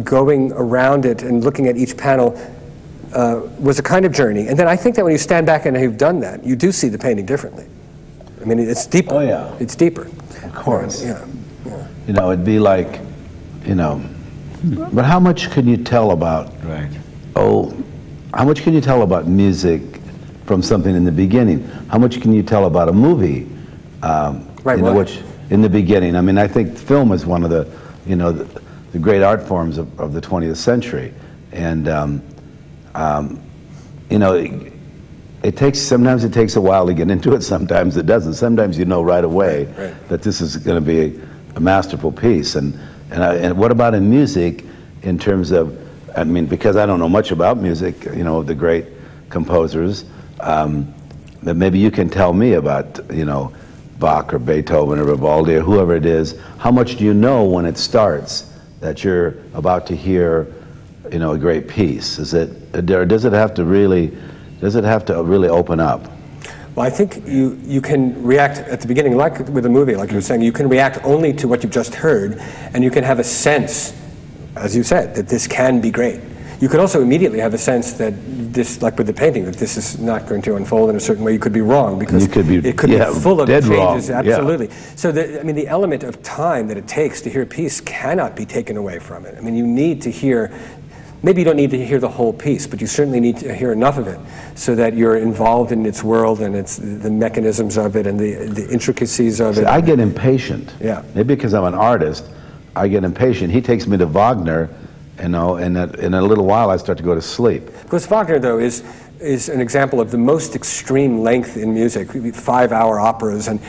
going around it and looking at each panel was a kind of journey. And then I think that when you stand back and you've done that, you do see the painting differently. I mean, it's deeper. Oh, yeah. It's deeper. Of course. Yeah. You know, it'd be like, you know, but how much can you tell about, how much can you tell about music from something in the beginning? How much can you tell about a movie, which in the beginning? I mean, I think film is one of the, you know, the great art forms of the 20th century. And, you know, sometimes it takes a while to get into it, sometimes it doesn't. Sometimes you know right away that this is going to be a masterful piece. And what about in music in terms of, I mean, because I don't know much about music, you know, the great composers, that maybe you can tell me about, you know, Bach or Beethoven or Vivaldi or whoever it is. How much do you know when it starts that you're about to hear, you know, a great piece? Is it, or does it have to really open up? Well, I think you can react at the beginning, like with a movie, like you were saying, you can react only to what you've just heard, and you can have a sense, as you said, that this can be great. You could also immediately have a sense that this, like with the painting, that this is not going to unfold in a certain way. You could be wrong because it could be full of changes. Wrong. Absolutely. Yeah. So, I mean, the element of time that it takes to hear a piece cannot be taken away from it. I mean, you need to hear. Maybe you don't need to hear the whole piece, but you certainly need to hear enough of it so that you're involved in its world and the mechanisms of it and the intricacies of it. I get impatient. Yeah. Maybe because I'm an artist, I get impatient. He takes me to Wagner, you know, and in a little while I start to go to sleep. Because Wagner, though, is an example of the most extreme length in music, 5-hour operas, and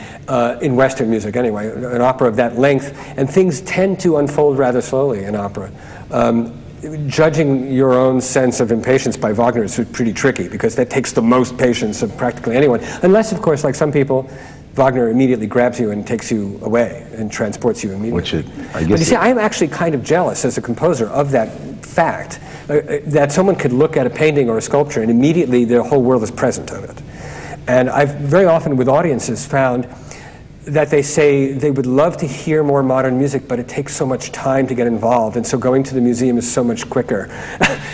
in Western music anyway, an opera of that length, and things tend to unfold rather slowly in opera. Judging your own sense of impatience by Wagner is pretty tricky because that takes the most patience of practically anyone. Unless, of course, like some people, Wagner immediately grabs you and takes you away and transports you immediately. I guess but you see, I'm actually kind of jealous as a composer of that fact, that someone could look at a painting or a sculpture and immediately their whole world is present of it. And I've very often with audiences found that they say they would love to hear more modern music, but it takes so much time to get involved, and so going to the museum is so much quicker.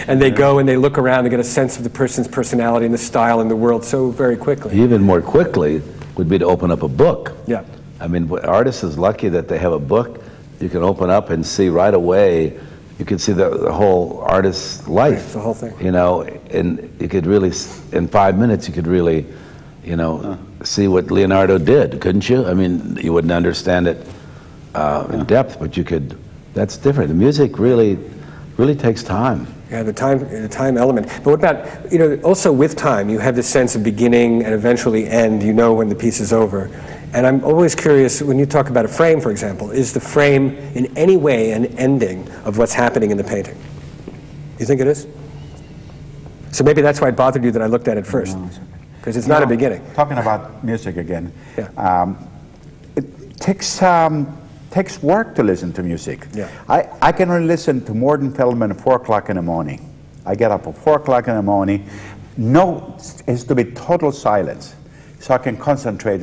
And they go and they look around, they get a sense of the person's personality and the style and the world so very quickly. Even more quickly would be to open up a book. Yeah. I mean, artists is lucky that they have a book you can open up and see right away. You can see the whole artist's life. Right, the whole thing. You know, and you could really, in 5 minutes, you could really, you know, see what Leonardo did, couldn't you? I mean, you wouldn't understand it in depth, but you could. That's different. The music really takes time. Yeah, the time element. But what about, you know, also with time, you have this sense of beginning and eventually end. You know when the piece is over. And I'm always curious, when you talk about a frame, for example, is the frame in any way an ending of what's happening in the painting? You think it is? So maybe that's why it bothered you that I looked at it first. Because it's not a beginning. Talking about music again, yeah. It takes work to listen to music. Yeah. I can only listen to Morton Feldman at 4 o'clock in the morning. I get up at 4 o'clock in the morning. No, it has to be total silence, so I can concentrate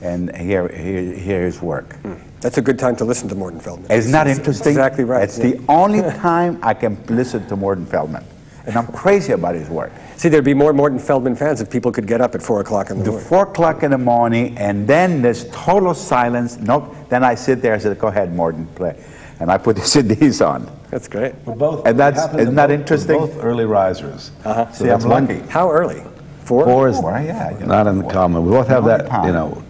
and hear his work. That's a good time to listen to Morton Feldman. Isn't that interesting? Exactly right. It's the only time I can listen to Morton Feldman. And I'm crazy about his work. See, there'd be more Morton Feldman fans if people could get up at 4 o'clock in the morning. 4 o'clock in the morning, and then there's total silence. Nope. Then I sit there and say, go ahead, Morton, play. And I put the CDs on. That's great. And isn't that interesting? We're both early risers. So see, I'm lucky. How early? 4? 4 is yeah, not uncommon. We both have that, you know.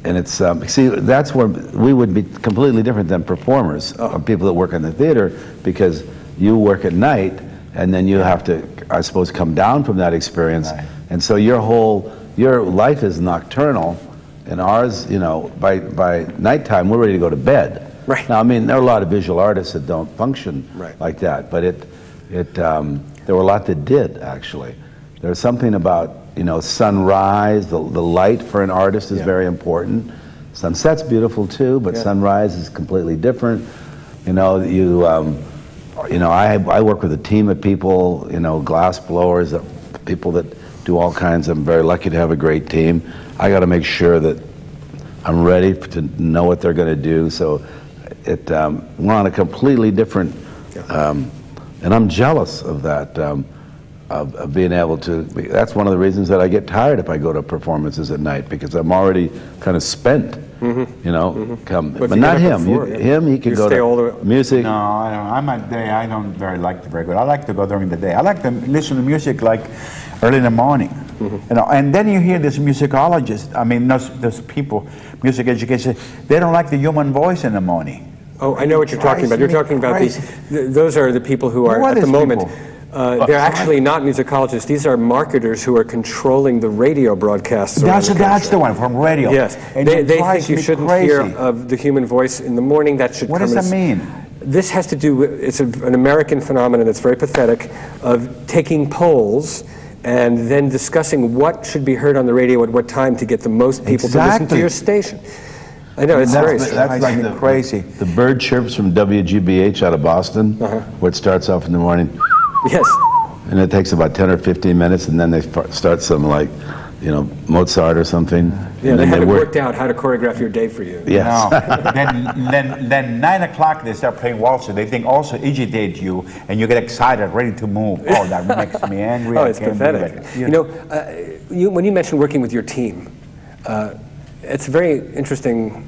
And it's, see, that's where we would be completely different than performers, people that work in the theater, because you work at night, and then you have to, I suppose, come down from that experience. Right. And so your life is nocturnal, and ours, you know, by nighttime, we're ready to go to bed. Right. Now, I mean, there are a lot of visual artists that don't function like that, but there were a lot that did, actually. There's something about, you know, sunrise, the light for an artist is very important. Sunset's beautiful too, but sunrise is completely different. You know, you know, I work with a team of people, you know, glass blowers, people that do all kinds. I'm very lucky to have a great team. I got to make sure that I'm ready to know what they're going to do. So we're on a completely different, and I'm jealous of that, of being able to. That's one of the reasons that I get tired if I go to performances at night, because I'm already kind of spent. You know, but not him. Him, he could go to music. No, I'm a day. I don't very like to break it. I like to go during the day. I like to listen to music like early in the morning. You know, and then you hear this musicologist. I mean, those people, music education. They don't like the human voice in the morning. Oh, I know what you're talking about. You're talking about those are the people who are at the moment. They're actually not musicologists. These are marketers who are controlling the radio broadcasts. That's the one from radio. Yes, and they think you shouldn't hear of the human voice in the morning. That should. What does that mean? This has to do with, it's an American phenomenon that's very pathetic, of taking polls and then discussing what should be heard on the radio at what time to get the most people to listen to your station. I know, it's very strange. That's like crazy. The bird chirps from WGBH out of Boston, where it starts off in the morning. Yes. And it takes about 10 or 15 minutes, and then they start some, like, you know, Mozart or something. Yeah, they haven't worked out how to choreograph your day for you. Yes. No. then 9 o'clock they start playing waltz. They think also agitate you, and you get excited, ready to move. Oh, that makes me angry. Oh, it's pathetic. You know, when you mentioned working with your team, it's very interesting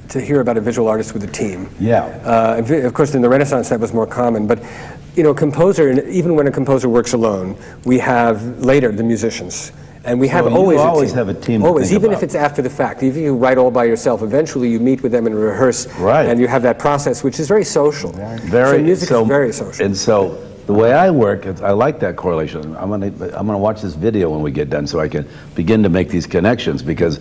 to hear about a visual artist with a team. Yeah. Of course, in the Renaissance that was more common, but you know, composer, even when a composer works alone, we have later the musicians. And we have always have a team. Always, even if it's after the fact. Even if you write all by yourself, eventually you meet with them and rehearse, and you have that process, which is very social. So music is very social. And so the way I work, I like that correlation. I'm gonna watch this video when we get done, so I can begin to make these connections, because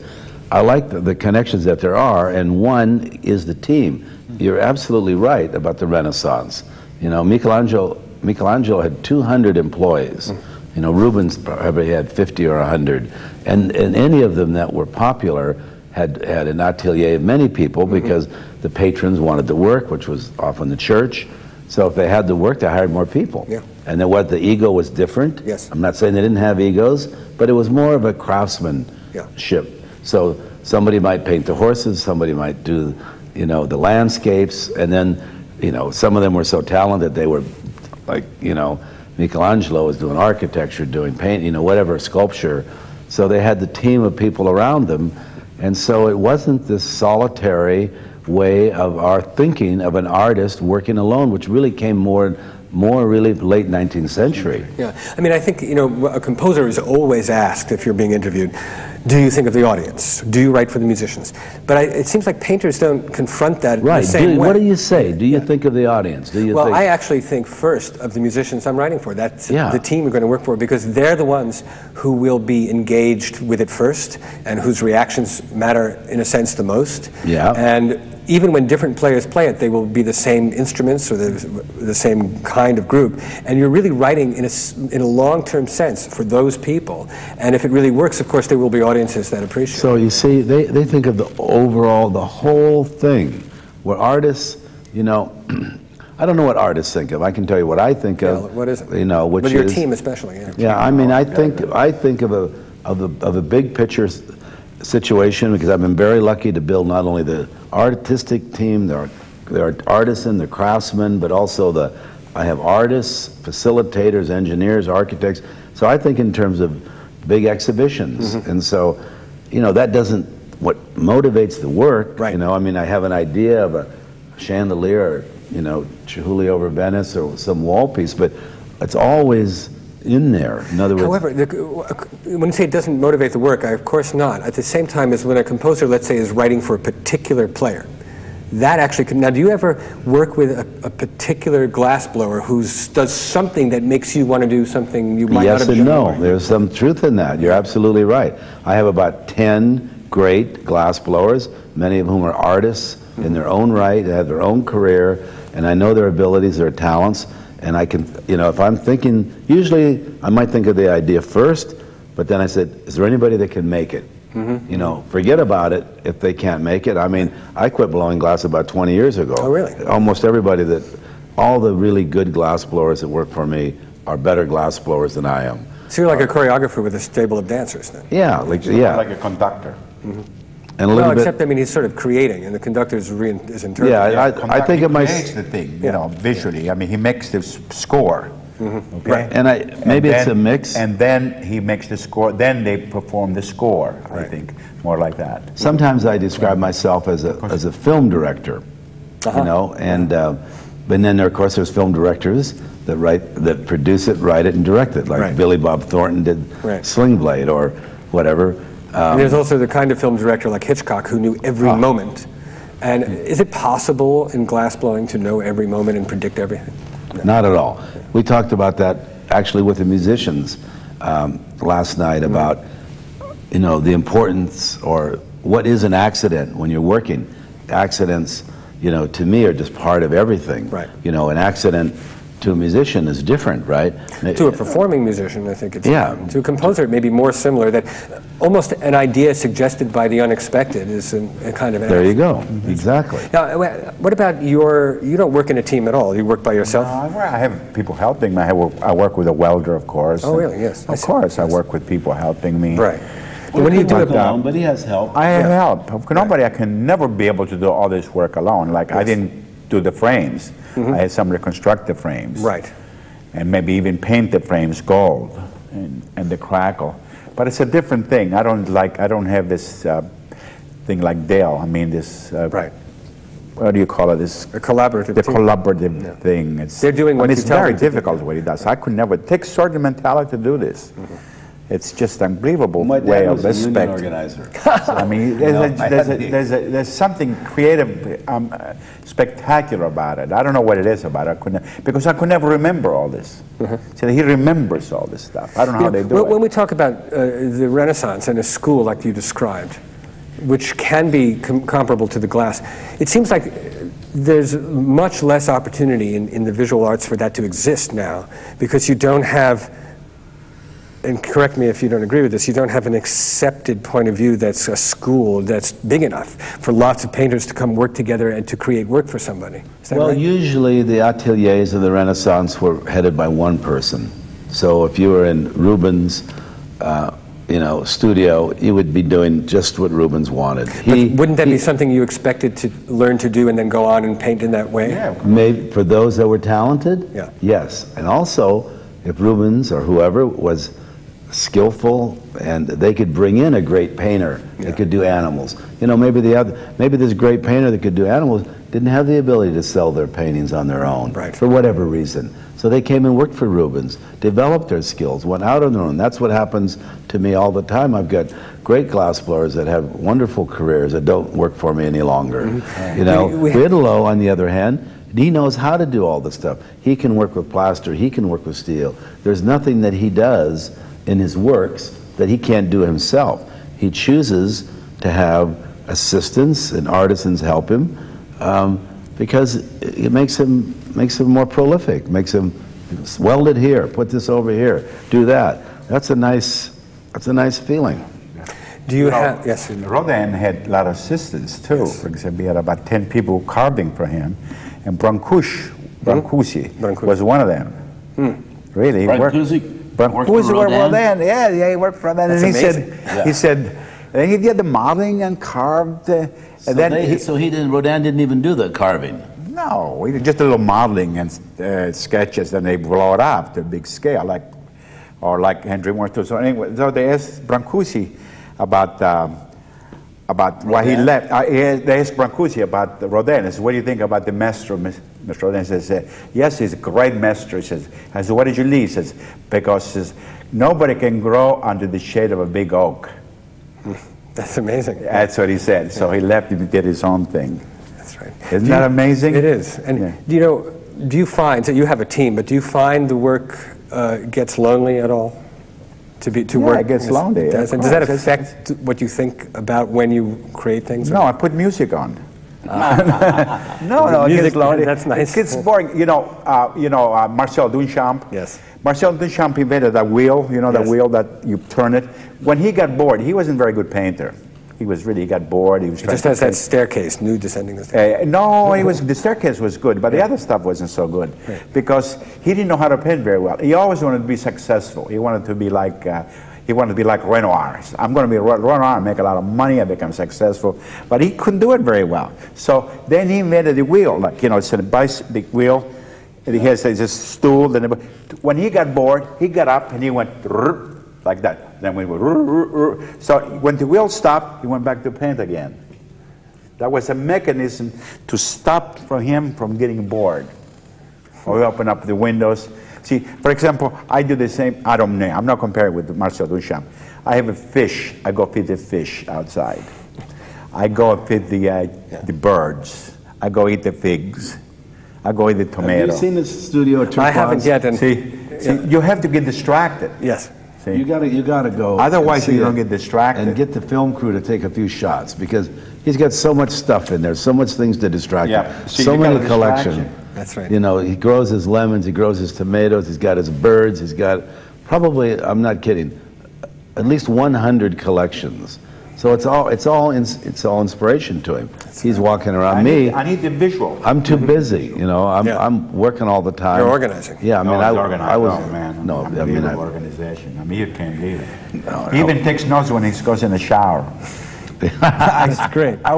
I like the connections that there are, and one is the team. You're absolutely right about the Renaissance. You know, Michelangelo had 200 employees. You know, Rubens probably had 50 or 100. And any of them that were popular had an atelier of many people, because the patrons wanted the work, which was often the church. So if they had the work, they hired more people. Yeah. And then the ego was different. Yes. I'm not saying they didn't have egos, but it was more of a craftsmanship. So somebody might paint the horses, somebody might do, you know, the landscapes, and then, you know, some of them were so talented they were, like, you know, Michelangelo was doing architecture, doing paint, you know, whatever, sculpture. So they had the team of people around them, and so it wasn't this solitary way of our thinking of an artist working alone, which really came more really late 19th century. Yeah, I mean, I think, you know, a composer is always asked, if you're being interviewed, do you think of the audience? Do you write for the musicians? But it seems like painters don't confront that in the same way. What do you say? Do you think of the audience? Do you think? I actually think first of the musicians I'm writing for. That's the team you're going to work for, because they're the ones who will be engaged with it first, and whose reactions matter, in a sense, the most. Yeah. And even when different players play it, they will be the same instruments or the same kind of group. And you're really writing in a long-term sense for those people. And if it really works, of course, there will be audiences that appreciate it. So you see, they think of the overall, the whole thing, where artists, you know, I don't know what artists think of. I can tell you what I think of. What is it? You know, which is your team especially. Yeah, I mean, I think of a big picture. situation because I've been very lucky to build not only the artistic team, they're artisan, they're craftsmen, but also I have artists, facilitators, engineers, architects. So I think in terms of big exhibitions. And so, you know, that doesn't, what motivates the work, you know, I mean, I have an idea of a chandelier, or, you know, Chihuly over Venice or some wall piece, but it's always in there. In other words, however, when you say it doesn't motivate the work, of course not. At the same time as when a composer, let's say, is writing for a particular player, that actually can, now do you ever work with a particular glassblower who does something that makes you want to do something you might not have done? Yes and no. There's some truth in that. You're absolutely right. I have about 10 great glassblowers, many of whom are artists in their own right, they have their own career, and I know their abilities, their talents, and I can, you know, if I'm thinking, usually I might think of the idea first, but then I said, is there anybody that can make it? You know, forget about it if they can't make it. I mean, I quit blowing glass about 20 years ago. Oh, really? Almost everybody all the really good glass blowers that work for me are better glass blowers than I am. So you're like a choreographer with a stable of dancers then? Yeah, like a conductor. And a little well, bit, except, I mean, he's sort of creating, and the conductor is interpreting. Yeah, I think it might... creates the thing, you know, visually. I mean, he makes the score. Okay? Right. And maybe it's a mix. And then he makes the score, then they perform the score, I think, more like that. Sometimes I describe myself as a film director, you know, and then of course there's film directors that produce it, write it, and direct it, like Billy Bob Thornton did Sling Blade or whatever. And there's also the kind of film director like Hitchcock who knew every moment. And is it possible in glassblowing to know every moment and predict everything? No. Not at all. We talked about that actually with the musicians last night about, you know, the importance or what is an accident when you're working. Accidents, you know, to me are just part of everything. Right. You know, an accident to a musician is different, right? To a performing musician, I think it's different. To a composer, it may be more similar, that almost an idea suggested by the unexpected is a kind of an There you go, exactly. Now, what about you don't work in a team at all, you work by yourself? No, I have people helping me. I work with a welder, of course. Oh, really? Yes. Of course, I work with people helping me. Right. But when you do it alone, but he has help. I have help. Nobody, I can never be able to do all this work alone. Like, I didn't do the frames. I had somebody construct the frames. Right. And maybe even paint the frames gold and the crackle. But it's a different thing. I don't have this thing like Dale. I mean, this, what do you call it? This a collaborative the collaborative thing. They're doing what it's very difficult what he does. I could never, it takes certain mentality to do this. It's just unbelievable way of respect. Organizer. So, I mean, there's something creative, spectacular about it. I don't know what it is about it. Because I could never remember all this. So he remembers all this stuff. I don't know how they do it. When we talk about the Renaissance and a school like you described, which can be comparable to the glass, it seems like there's much less opportunity in the visual arts for that to exist now, because you don't have, and correct me if you don't agree with this, you don't have an accepted point of view that's a school that's big enough for lots of painters to come work together and to create work for somebody. Is that right? Usually the ateliers of the Renaissance were headed by one person. So if you were in Rubens' studio, you would be doing just what Rubens wanted. But wouldn't that be something you expected to learn to do and then go on and paint in that way? Yeah. Maybe for those that were talented, yes. And also, if Rubens or whoever was skillful and they could bring in a great painter that could do animals. You know, maybe this great painter that could do animals didn't have the ability to sell their paintings on their own for whatever reason. So they came and worked for Rubens, developed their skills, went out on their own. That's what happens to me all the time. I've got great glassblowers that have wonderful careers that don't work for me any longer. You know, Italo, on the other hand, he knows how to do all this stuff. He can work with plaster, he can work with steel. There's nothing that he does in his works that he can't do himself. He chooses to have assistants and artisans help him because it makes him more prolific, makes him weld it here, put this over here, do that. That's a nice feeling. Do you have, yes? Rodin had a lot of assistants too. For example, he had about 10 people carving for him, and Brancusi was one of them. Really, he worked for Rodin. Yeah, he worked for Rodin. And he said, And then he did the modeling and carved. So Rodin didn't even do the carving. No, he did just a little modeling and sketches, and they blow it up to a big scale, like Henry wants to. So anyway, so they asked Brancusi about why he left. They asked Brancusi about Rodin. He said, "What do you think about the maestro?" Mr. Rodin says, "Yes, he's a great master." He says, "What did you leave?" He says, "Because nobody can grow under the shade of a big oak." That's amazing. That's what he said. So he left and did his own thing. That's right. Isn't that amazing? It is. And do you find, so you have a team, but do you find the work gets lonely at all? To work? It gets lonely. Does that affect what you think about when you create things? No, I put music on. No, music, it gets lonely. That's nice. It gets boring. Marcel Duchamp. Yes. Marcel Duchamp invented that wheel. The wheel that you turn it. When he got bored, he wasn't a very good painter. He got bored. He was just has that staircase, new descending the staircase. No, the staircase was good, but the other stuff wasn't so good because he didn't know how to paint very well. He always wanted to be successful. He wanted to be like Renoir. I'm going to be Renoir and make a lot of money and become successful, but he couldn't do it very well. So then he invented the wheel, it's a big wheel. And he has this stool. When he got bored, he got up and he went like that. Then we went. So when the wheel stopped, he went back to paint again. That was a mechanism to stop him from getting bored. Or we open up the windows. See, for example, I do the same. I'm not comparing with Marcel Duchamp. I have a fish. I go feed the fish outside. I go feed the birds. I go eat the figs. I go eat the tomato. Have you seen the studio? I haven't yet. And see, you have to get distracted. Yes. See? You gotta go. Otherwise, you don't get distracted. And get the film crew to take a few shots because he's got so much stuff in there, so much things to distract him. So many collections. That's right. He grows his lemons, he grows his tomatoes, he's got his birds, he's got probably, I'm not kidding, at least 100 collections. So it's all inspiration to him. He's walking around. I need the visual. I'm too busy. I'm working all the time. You're organizing. Yeah, I mean, I was. Man. No, I mean, organization. I mean, you can't believe it. He even takes notes when he goes in the shower. That's great. I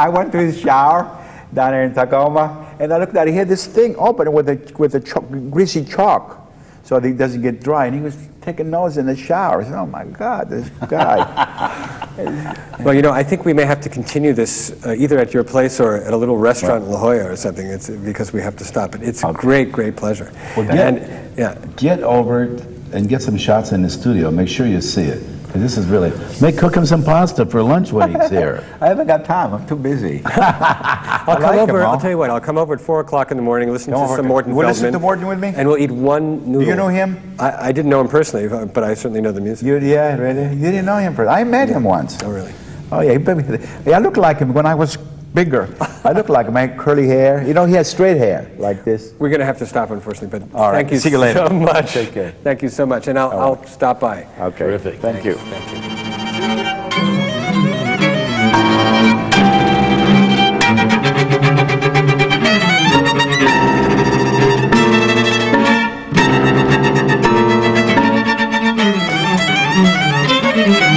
went to his shower down there in Tacoma, and I looked at it. He had this thing open with a greasy chalk, so that it doesn't get dry. And he was taking notes in the shower. I said, "Oh my God, this guy." Well, I think we may have to continue this either at your place or at a little restaurant in La Jolla or something. It's because we have to stop. But it's a great pleasure. Well, get over it and get some shots in the studio. Make sure you see it. This is really, cook him some pasta for lunch when he's here. I haven't got time. I'm too busy. I'll tell you what. I'll come over at 4 o'clock in the morning. Listen to some Morton Feldman. Listen to Morton with me. And we'll eat one noodle. Do you know him? I didn't know him personally, but I certainly know the music. Yeah, really. You didn't know him personally. I met him once. Oh, really? Oh, yeah. I looked like him when I was bigger. I look like him. I had curly hair. He has straight hair like this. We're going to have to stop, unfortunately, but all right. Thank you See you later. so much. Take care. Thank you so much, and I'll stop by. Okay. Terrific. Thank you. Thank you. Thank you.